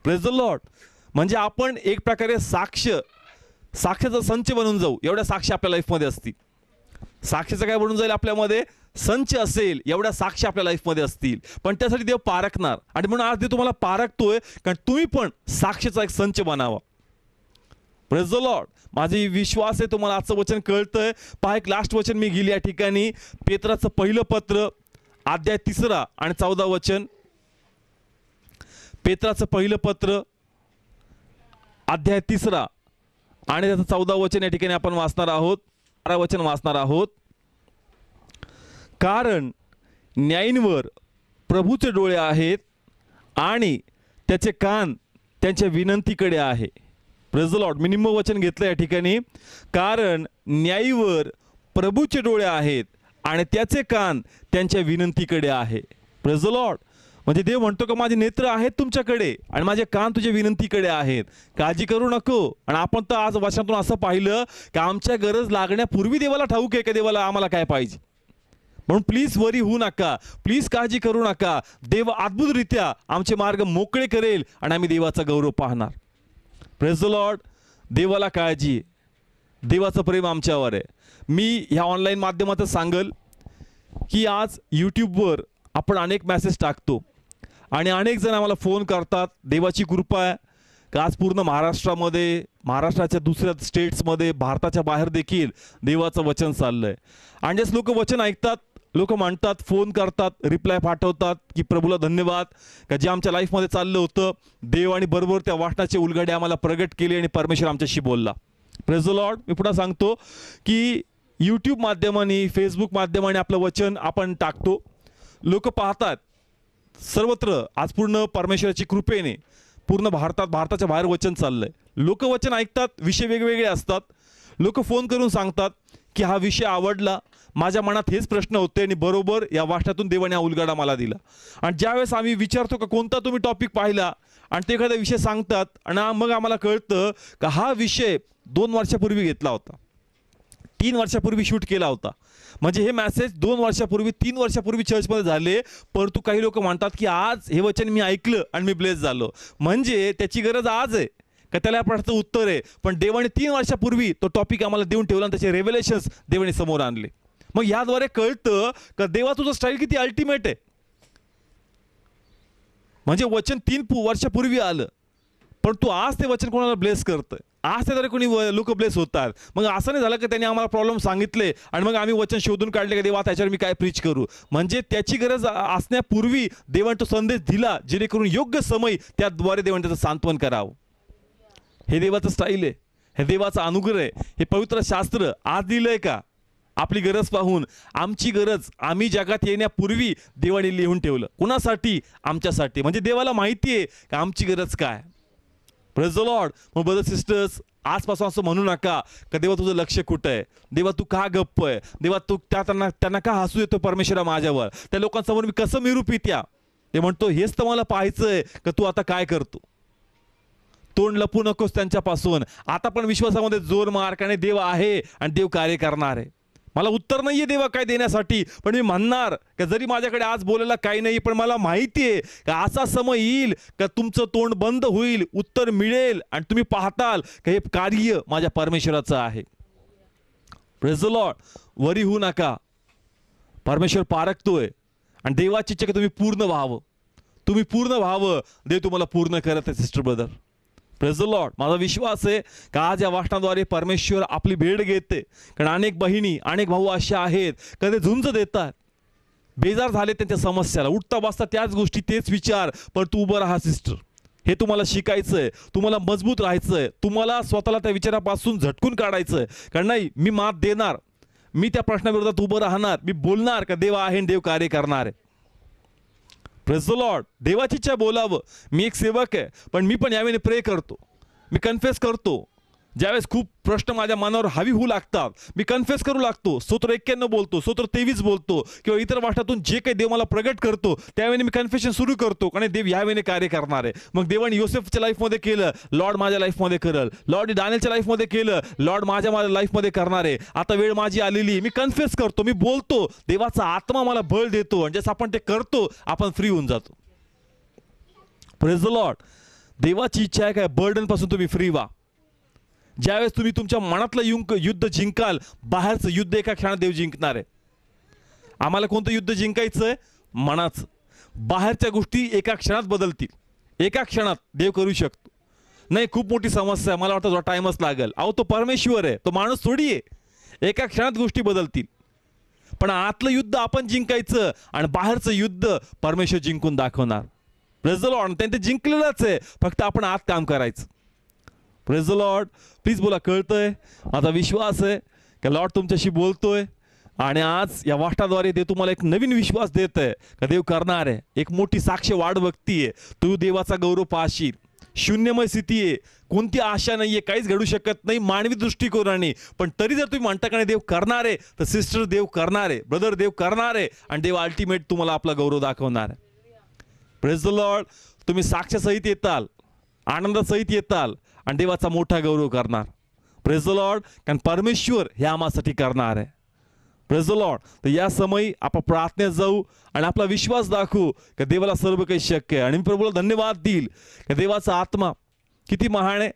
Praise the Lord. म्हणजे आपण एक प्रकारे साक्ष्याचा संच बनून जाऊ, एवढ्या साक्ष आपल्या लाईफमध्ये असतील. साक्षीचं काय बनून जाईल, आपल्यामध्ये संच असेल, एवढ्या साक्ष आपल्या लाईफमध्ये असतील. पण त्यासाठी देव पारखणार, आणि म्हणून आज देव तुम्हाला पारखतोय कारण तुम्ही पण साक्षीचा एक संच बनावा. Praise the Lord. माझी विश्वास आहे तुम्हाला आजचं वचन कळतंय. पहा, एक लास्ट वचन मी गेली या ठिकाणी, पेत्राचं पहिलं पत्र अध्याय 3 आणि 14 वचन. पेत्राचं पहिलं पत्र अध्याय 3 आणि त्याचं 14 वचन या ठिकाणी आपण वाचणार आहोत. 12 वचन वाचणार आहोत. कारण न्यायींवर प्रभूचे डोळे आहेत आणि त्याचे कान त्यांच्या विनंतीकडे आहे. Praise the Lord. मी निम्म वचन घेतलं या ठिकाणी. कारण न्यायीवर प्रभूचे डोळे आहेत आणि त्याचे कान त्यांच्या विनंतीकडे आहे. Praise the Lord. म्हणजे देव म्हणतो का माझे नेत्र आहेत तुमच्याकडे आणि माझे कान तुझ्या विनंतीकडे आहेत, काळजी करू नको. आणि आपण तर आज वचनातून असं पाहिलं की आमच्या गरज लागण्यापूर्वी देवाला ठाऊक आहे का देवाला आम्हाला काय पाहिजे. म्हणून प्लीज वरी होऊ नका, प्लीज काळजी करू नका. देव अद्भुतरित्या आमचे मार्ग मोकळे करेल आणि आम्ही देवाचा गौरव पाहणार. Praise the Lord. देवाला काळजी, देवाचं प्रेम आमच्यावर आहे. मी ह्या ऑनलाईन माध्यमातच सांगल की आज यूट्यूबवर आपण अनेक मेसेज टाकतो आणि अनेक जण आम्हाला फोन करतात. देवाची कृपा आहे का आज पूर्ण महाराष्ट्रामध्ये, महाराष्ट्राच्या दुसऱ्या स्टेट्समध्ये, भारताच्या बाहेर देखील देवाचं वचन चाललं आहे. आणि जसं लोक वचन ऐकतात, लोक म्हणतात, फोन करतात, रिप्लाय पाठवतात की प्रभूला धन्यवाद का जे आमच्या लाईफमध्ये चाललं होतं देव आणि बरोबर त्या वाटण्याचे उलगडे आम्हाला प्रगट केले आणि परमेश्वर आमच्याशी बोलला. Praise the Lord. मी पुन्हा सांगतो की यूट्यूब माध्यमाने, फेसबुक माध्यमाने आपलं वचन आपण टाकतो, लोक पाहतात सर्वत्र. आज पूर्ण परमेश्वराची कृपेने पूर्ण भारताच्या बाहेर वचन चाललंय. लोक वचन ऐकतात, विषय वेगवेगळे असतात. लोक फोन करून सांगतात की हा विषय आवडला, माझ्या मनात हेच प्रश्न होते आणि बरोबर या वाचनातून देवाने हा उलगडा मला दिला. आणि ज्यावेळेस आम्ही विचारतो का कोणता तुम्ही टॉपिक पाहिला आणि ते एखादा विषय सांगतात आणि मग आम्हाला कळतं का हा विषय 2 वर्षापूर्वी घेतला होता, 3 वर्षापूर्वी शूट केला होता. म्हणजे हे मेसेज 2 वर्षापूर्वी, 3 वर्षापूर्वी चर्चमध्ये झाले, परंतु काही लोक म्हणतात की आज हे वचन मी ऐकलं आणि मी ब्लेस झालो. म्हणजे त्याची गरज आज आहे का त्याला प्रश्नाचं उत्तर आहे, पण देवाने 3 वर्षापूर्वी तो टॉपिक आम्हाला देऊन ठेवला आणि त्याचे रेव्हेलेशन्स देवाने समोर आणले. मग याद्वारे कळतं का देवा तुझं स्टाईल किती अल्टिमेट आहे. म्हणजे वचन 3 वर्षापूर्वी आलं, पण तू आज ते वचन कोणाला ब्लेस करतोय, आज त्याद्वारे कोणी लोक ब्लेस होतात. मग असं नाही झालं की त्यांनी आम्हाला प्रॉब्लेम सांगितले आणि मग आम्ही वचन शोधून काढले की देवा त्याच्यावर मी काय प्रीच करू. म्हणजे त्याची गरज असण्यापूर्वी देवाने तो संदेश दिला, जेणेकरून योग्य समय त्याद्वारे देवाने त्याचं सांत्वन करावं. हे देवाचं स्टाईल आहे, हे देवाचा अनुग्रह आहे. हे पवित्र शास्त्र आज दिलंय का आपली गरज पाहून. आमची गरज आम्ही जगात येण्यापूर्वी देवाने लिहून ठेवलं. कुणासाठी? आमच्यासाठी. म्हणजे देवाला माहिती आहे का आमची गरज काय. Praise the Lord. मग ब्रदर सिस्टर्स, आजपासून असं म्हणू नका का देवा तुझं लक्ष कुठं आहे, देवा तू का गप्प आहे, देवा तू त्यांना का हसू येतो परमेश्वरा माझ्यावर, त्या लोकांसमोर मी कसं मिरू पित्या. ते म्हणतो हेच तर मला पाहायचं आहे का तू आता काय करतो. तोंड लपू नकोस त्यांच्यापासून. आता पण विश्वासामध्ये जोर मार, कारण देव आहे आणि देव कार्य करणार आहे. मला उत्तर नाही आहे देवा काय देण्यासाठी, पण मी म्हणणार की जरी माझ्याकडे आज बोलायला काही नाही, पण मला माहिती आहे का असा समय येईल का तुमचं तोंड बंद होईल, उत्तर मिळेल आणि तुम्ही पाहताल की हे कार्य माझ्या परमेश्वराचं आहे. Praise the Lord. वरी होऊ नका, परमेश्वर पारखतोय आणि देवाची इच्छा की तुम्ही पूर्ण व्हावं. तुम्ही पूर्ण व्हावं, देव तुम्हाला पूर्ण करत आहे sister brother. Praise the Lord. माझा विश्वास आहे का आज या वाचनाद्वारे परमेश्वर आपली भेट घेते, कारण अनेक बहिणी अनेक भाऊ असे आहेत का ते झुंज देतात, बेजार झाले त्यांच्या समस्याला, उठता बसता त्याच गोष्टी तेच विचार. पण तू उभं राहा सिस्टर, हे तुम्हाला शिकायचं आहे, तुम्हाला मजबूत राहायचं आहे, तुम्हाला स्वतःला त्या विचारापासून झटकून काढायचं आहे. कारण नाही मी मात देणार, मी त्या प्रश्नाविरोधात उभं राहणार, मी बोलणार का देव आहे आणि देव कार्य करणार आहे. Praise the Lord. देवाची इच्छा बोलावं. मी एक सेवक आहे, पण मी पण यावेळी प्रे करतो, मी कन्फेस करतो. ज्यावेळेस खूप प्रश्न माझ्या मनावर हावी होऊ लागतात, मी कन्फेस करू लागतो. स्तोत्र 91 बोलतो, स्तोत्र 23 बोलतो, किंवा इतर वाटातून जे काही देव मला प्रगट करतो त्यावेळी मी कन्फेशन सुरू करतो, कारण देव यावेळी कार्य करणार आहे. मग देवाने योसेफच्या लाईफमध्ये केलं, लॉर्ड माझ्या लाईफमध्ये करल. लॉर्ड दानियलच्या लाईफमध्ये केलं, लॉर्ड माझ्या लाईफमध्ये करणार आहे. आता वेळ माझी आलेली, मी कन्फेस करतो, मी बोलतो, देवाचा आत्मा मला बळ देतो आणि जसं आपण ते करतो आपण फ्री होऊन जातो. Praise the Lord. देवाची इच्छा आहे काय बर्डनपासून तुम्ही फ्री व्हा. ज्यावेळेस तुम्ही तुमच्या मनातलं युद्ध जिंकाल, बाहेरचं युद्ध एका क्षणात देव जिंकणार आहे. आम्हाला कोणतं युद्ध जिंकायचं आहे? मनाचं. बाहेरच्या गोष्टी एका क्षणात बदलतील, एका क्षणात देव करू शकतो. नाही खूप मोठी समस्या आहे, मला वाटतं जो टाईमच लागेल. अहो तो परमेश्वर आहे, तो माणूस थोडी आहे. एका क्षणात गोष्टी बदलतील. पण आतलं युद्ध आपण जिंकायचं आणि बाहेरचं युद्ध परमेश्वर जिंकून दाखवणार. Praise the Lord. त्यांनी ते जिंकलेलंच आहे, फक्त आपण आत काम करायचं. Praise the Lord. प्लीज बोला कळतंय. माझा विश्वास आहे की लॉर्ड तुमच्याशी बोलतोय आणि आज या वाचनाद्वारे देव तुम्हाला एक नवीन विश्वास देत आहे का देव करणार आहे. एक मोठी साक्ष वाढ बघतीये, तू देवाचा गौरव पाहशील. शून्यमय स्थिती आहे, कोणती आशा नाहीये, काहीच घडू शकत नाही मानवी दृष्टिकोनाने, पण तरी जर तुम्ही म्हणता का देव करणार आहे, तर सिस्टर देव करणार आहे, ब्रदर देव करणार आहे आणि देव अल्टिमेट तुम्हाला आपला गौरव दाखवणार आहे. Praise the Lord. तुम्ही साक्षासहित येताल, आनंदासहित येताल आणि देवाचा मोठा गौरव करणार. Praise the Lord. कारण परमेश्वर हे आम्हासाठी करणार आहे. Praise the Lord. तर या समयी आपण प्रार्थनेत जाऊ आणि आपला विश्वास दाखवू की देवाला सर्व काही शक्य आहे. आणि मी प्रभूला धन्यवाद देईल की देवाचा आत्मा किती महान आहे.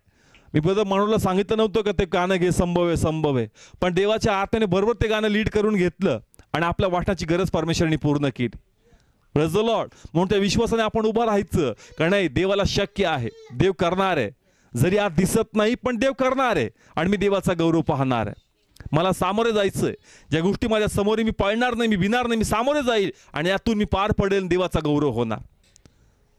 मी ब्रदर मनोहरला सांगितलं नव्हतं का ते गाणं घे संभव आहे संभव आहे, पण देवाच्या आत्म्याने बरोबर ते गाणं लीड करून घेतलं आणि आपल्या वाटण्याची गरज परमेश्वरांनी पूर्ण केली. Praise the Lord. म्हणून त्या विश्वासाने आपण उभं राहायचं, कारण नाही देवाला शक्य आहे, देव करणार आहे. जरी आज दिसत नाही पण देव करणार आहे आणि मी देवाचा गौरव पाहणार आहे. मला सामोरे जायचंय, ज्या गोष्टी माझ्या समोर मी पळणार नाही, मी भिणार नाही, मी सामोरे जाईल आणि यातून मी पार पडेल, देवाचा गौरव होणार.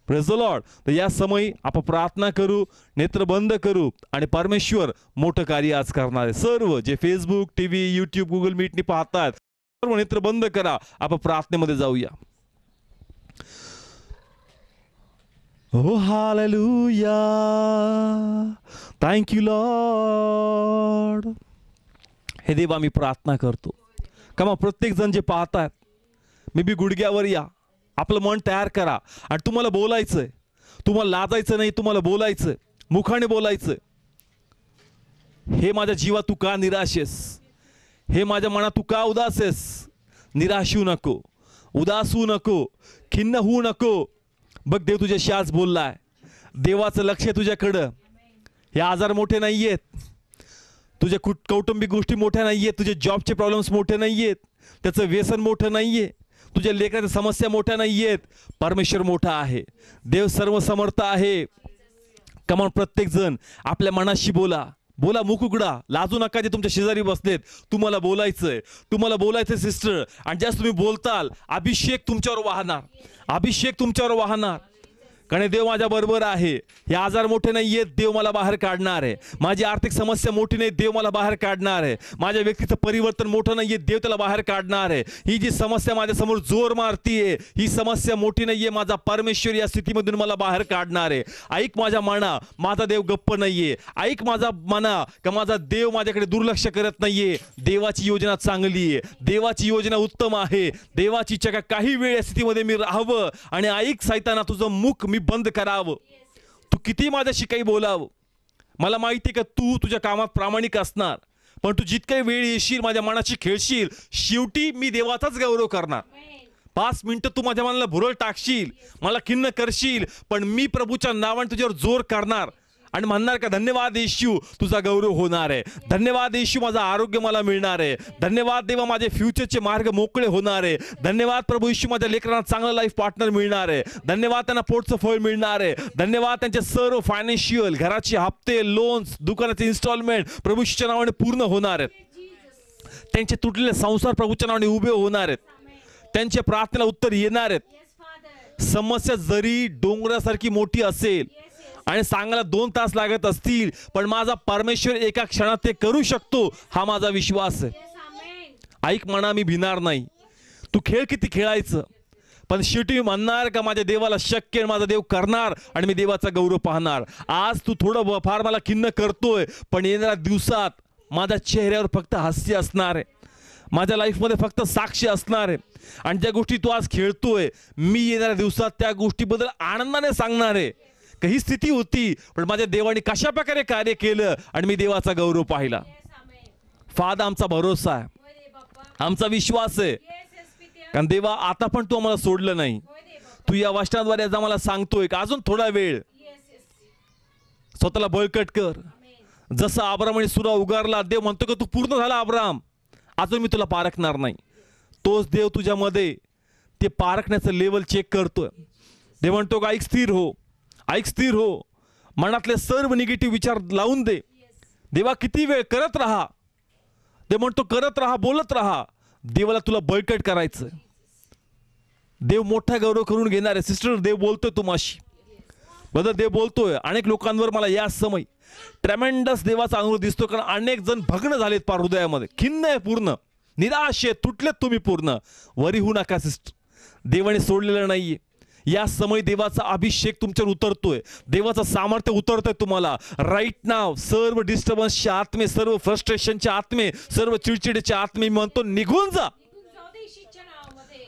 Praise the Lord. तर या समयी आपण प्रार्थना करू, नेत्र बंद करू आणि परमेश्वर मोठं कार्य आज करणार आहे. सर्व जे फेसबुक, टीव्ही, यूट्यूब, गुगल मीटनी पाहतात, सर्व नेत्र बंद करा. आपण प्रार्थनेमध्ये जाऊया. Oh hallelujah, thank you Lord. हे देवा मी प्रार्थना करतो का प्रत्येक जण जे पाहतात, मी बी गुडघ्यावर या, आपलं मन तयार करा आणि तुम्हाला बोलायचंय. तुम्हाला लाजायचं नाही, तुम्हाला बोलायचंय, मुखाने बोलायचंय. हे माझ्या जीवा तू का निराश आहेस, हे माझ्या मनात तू का उदास आहेस. निराश होऊ नको, उदास होऊ नको, खिन्न होऊ नको. बघ देव तुझ्याशी आज बोललाय. देवाचं लक्ष आहे तुझ्याकडं. हे आजार मोठे नाही आहेत, तुझ्या कौटुंबिक गोष्टी मोठ्या नाही आहेत, तुझे जॉबचे प्रॉब्लेम्स मोठे नाही आहेत, त्याचं व्यसन मोठं नाही आहे, तुझ्या लेकराच्या समस्या मोठ्या नाही आहेत. परमेश्वर मोठा आहे, देव सर्वसमर्थ आहे. कमान प्रत्येक जण आपल्या मनाशी बोला, बोला, मुख उघडा, लाजू नका. जे तुमच्या शेजारी बसलेत तुम्हाला बोलायचंय, तुम्हाला बोलायचंय सिस्टर. आणि ज्यास तुम्ही बोलताल अभिषेक तुमच्यावर वाहणार, अभिषेक तुमच्यावर वाहणार. कारण देव माझ्या बरोबर आहे. हे आजार मोठे नाही आहेत, देव मला बाहेर काढणार आहे. माझी आर्थिक समस्या मोठी नाही, देव मला बाहेर काढणार आहे. माझ्या व्यक्तीचं परिवर्तन मोठं नाही आहे, देव त्याला बाहेर काढणार आहे. ही जी समस्या माझ्यासमोर जोर मारतीये, ही समस्या मोठी नाही आहे, माझा परमेश्वर या स्थितीमधून मला बाहेर काढणार आहे. ऐक माझ्या मना, माझा देव गप्प नाहीये. ऐक माझा मना का माझा देव माझ्याकडे दुर्लक्ष करत नाहीये. देवाची योजना चांगली आहे, देवाची योजना उत्तम आहे. देवाची इच्छा काही वेळ या स्थितीमध्ये मी राहावं आणि ऐक सैताना तुझं मुख मी बंद करावं. तू किती माझ्याशी काही बोलावं, मला माहिती आहे का तू तुझ्या कामात प्रामाणिक असणार, पण तू जितके वेळ येशील माझ्या मनाशी खेळशील, शेवटी मी देवाचाच गौरव करणार. 5 मिनिटं तू माझ्या मनाला भुरळ टाकशील, मला खिन्न करशील, पण मी प्रभूच्या नावाने तुझ्यावर जोर करणार आणि म्हणणार का धन्यवाद येशू, तुझा गौरव होणार आहे. धन्यवाद येशू, माझं आरोग्य मला मिळणार आहे. धन्यवाद देवा, माझे फ्युचरचे मार्ग मोकळे होणार आहे. धन्यवाद प्रभू येशू, माझ्या लेकरांना चांगला लाईफ पार्टनर मिळणार आहे. धन्यवाद त्यांना पोटचं फळ मिळणार आहे. धन्यवाद त्यांचे सर्व फायनान्शियल, घराचे हप्ते, लोन्स, दुकानाचे इन्स्टॉलमेंट प्रभू येशूच्या नावाने पूर्ण होणार आहेत. त्यांचे तुटलेले संसार प्रभूच्या नावाने उभे होणार आहेत. त्यांच्या प्रार्थनेला उत्तर येणार आहेत. समस्या जरी डोंगरासारखी मोठी असेल आणि सांगायला 2 तास लागत असतील, पण माझा परमेश्वर एका क्षणात ते करू शकतो, हा माझा विश्वास आहे. ऐक म्हणा, मी भिणार नाही. तू खेळ किती खेळायचं, पण शेवटी मी म्हणणार का माझ्या देवाला शक्य, माझा देव करणार आणि मी देवाचा गौरव पाहणार. आज तू थोडं फार मला खिन्न करतोय, पण येणाऱ्या दिवसात माझ्या चेहऱ्यावर फक्त हास्य असणार आहे, माझ्या लाईफमध्ये फक्त साक्षी असणार आहे. आणि ज्या गोष्टी तू आज खेळतोय, मी येणाऱ्या दिवसात त्या गोष्टीबद्दल आनंदाने सांगणार आहे. ही स्थिती होती, पण माझ्या देवाने कशा प्रकारे कार्य केलं आणि मी देवाचा गौरव पाहिला. फादर, आमचा भरोसा आहे, आमचा विश्वास आहे, कारण देवा आता पण तू आम्हाला सोडलं नाही. तू या वचनाद्वारे आज आम्हाला सांगतोय का अजून थोडा वेळ स्वतःला बळकट कर. जसं अब्राहमाने सुरा उगारला, देव म्हणतो का तू पूर्ण झाला अब्राहम, अजून मी तुला पारखणार नाही. तोच देव तुझ्यामध्ये ते पारखण्याचं लेवल चेक करतोय. देव म्हणतो का ऐक स्थिर हो, ऐक स्थिर हो, मनातले सर्व निगेटिव्ह विचार लावून दे. देवा किती वेळ करत राहा, देव म्हणतो करत राहा, बोलत राहा. देवाला तुला बळकट करायचं. देव मोठा गौरव करून घेणार आहे. सिस्टर, देव बोलतोय तुम्हाशी, ब्रदर देव बोलतोय. अनेक लोकांवर मला या समय ट्रेमेंडस देवाचा अनुभव दिसतो, कारण अनेक जण भग्न झालेत पार हृदयामध्ये, खिन्न आहे, पूर्ण निराश आहे, तुटलेत तुम्ही पूर्ण. वरी होऊ नका सिस्टर, देवाने सोडलेलं नाहीये. या समय देवाचा अभिषेक तुमच्यावर उतरतोय, देवाचं सामर्थ्य उतरतंय तुम्हाला. राईट नाव सर्व डिस्टर्बन्सचे आत्मे, सर्व फ्रस्ट्रेशनचे आत्मे, सर्व चिडचिडीचे आत्मे म्हणतो निघून जा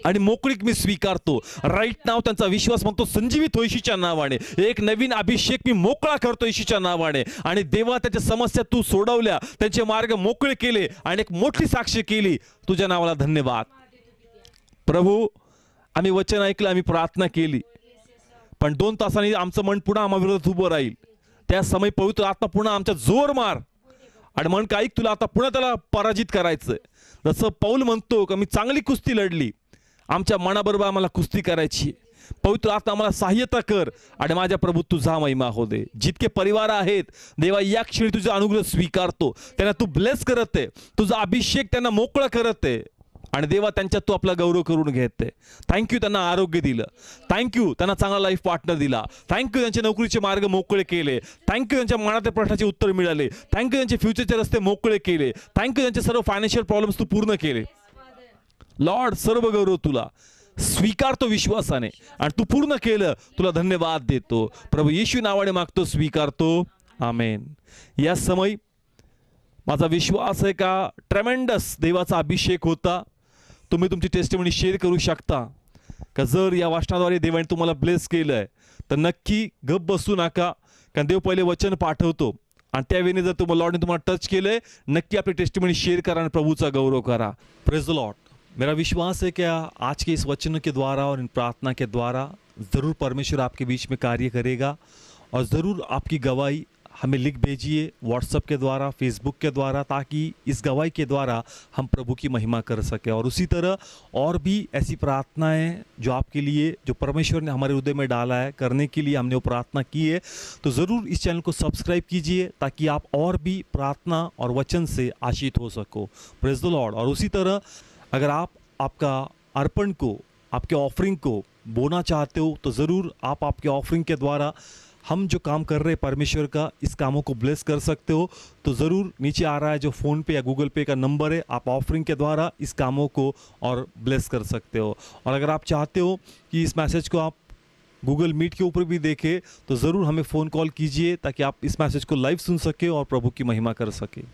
आणि मोकळीक मी स्वीकारतो. राईट नाव त्यांचा विश्वास म्हणतो संजीवित हो येशूच्या नावाने. एक नवीन अभिषेक मी मोकळा करतो येशूच्या नावाने. आणि देवा त्याच्या समस्या तू सोडवल्या, त्यांचे मार्ग मोकळे केले आणि एक मोठी साक्ष केली. तुझ्या नावाला धन्यवाद प्रभू. आम्ही वचन ऐकलं, आम्ही प्रार्थना केली, पण 2 तासांनी आमचं मन पुन्हा आम्हा विरोधात उभं राहील. त्या समय पवित्र आत्मा पुन्हा आमच्या जोर मार आणि म्हण का ऐक तुला आता पुन्हा त्याला पराजित करायचंय. जसं पौल म्हणतो का मी चांगली कुस्ती लढली, आमच्या मनाबरोबर आम्हाला कुस्ती करायची. पवित्र आत्मा आम्हाला सहाय्यता कर आणि माझ्या प्रभू तुझा महिमा हो दे. जितके परिवार आहेत देवा, या क्षणी तुझा अनुग्रह स्वीकारतो. त्यांना तू ब्लेस करत आहे, तुझा अभिषेक त्यांना मोकळा करत आहे आणि देवा त्यांच्यात तू आपला गौरव करून घेते. थँक्यू त्यांना आरोग्य दिलं, थँक्यू त्यांना चांगला लाईफ पार्टनर दिला, थँक्यू त्यांच्या नोकरीचे मार्ग मोकळे केले, थँक्यू त्यांच्या मनातल्या प्रश्नाचे उत्तर मिळाले, थँक्यू त्यांचे फ्युचरचे रस्ते मोकळे केले, थँक्यू त्यांचे सर्व फायनान्शियल प्रॉब्लेम्स तू पूर्ण केले. लॉर्ड सर्व गौरव तुला स्वीकारतो विश्वासाने आणि तू पूर्ण केलं, तुला धन्यवाद देतो. प्रभू येशू नावाने मागतो, स्वीकारतो, आमेन. या समय माझा विश्वास आहे का ट्रेमेंडस देवाचा अभिषेक होता. तुम्ही तुमची टेस्टिमनी शेअर करू शकता का जर या वाचनाद्वारे देवाने तुम्हाला ब्लेस केलं आहे तर नक्की गप बसू नका, कारण देव पहिले वचन पाठवतो आणि त्यावेळी जर तुम्हाला लॉर्डने तुम्हाला टच केलंय, नक्की आपली टेस्टिमनी शेअर करा आणि प्रभूचा गौरव करा. Praise the Lord. मेरा विश्वास है कि आज के इस वचन के द्वारा और इन प्रार्थना के द्वारा ज़रूर परमेश्वर आपके बीच में कार्य करेगा और ज़रूर आपकी गवाही हमें लिख भेजिए व्हाट्सएप के द्वारा, फेसबुक के द्वारा, ताकि इस गवाही के द्वारा हम प्रभु की महिमा कर सकें. और उसी तरह और भी ऐसी प्रार्थनाएं जो आपके लिए, जो परमेश्वर ने हमारे हृदय में डाला है करने के लिए, हमने वो प्रार्थना की है, तो ज़रूर इस चैनल को सब्सक्राइब कीजिए ताकि आप और भी प्रार्थना और वचन से आशीष हो सको. Praise the Lord. और उसी तरह अगर आप आपका अर्पण को, आपके ऑफरिंग को बोना चाहते हो तो ज़रूर आप आपके ऑफरिंग के द्वारा हम जो काम कर रहे हैं परमेश्वर का, इस कामों को ब्लेस कर सकते हो. तो ज़रूर नीचे आ रहा है जो फ़ोन पे या गूगल पे का नंबर है, आप ऑफरिंग के द्वारा इस कामों को और ब्लेस कर सकते हो. और अगर आप चाहते हो कि इस मैसेज को आप गूगल मीट के ऊपर भी देखें तो ज़रूर हमें फ़ोन कॉल कीजिए ताकि आप इस मैसेज को लाइव सुन सके और प्रभु की महिमा कर सके.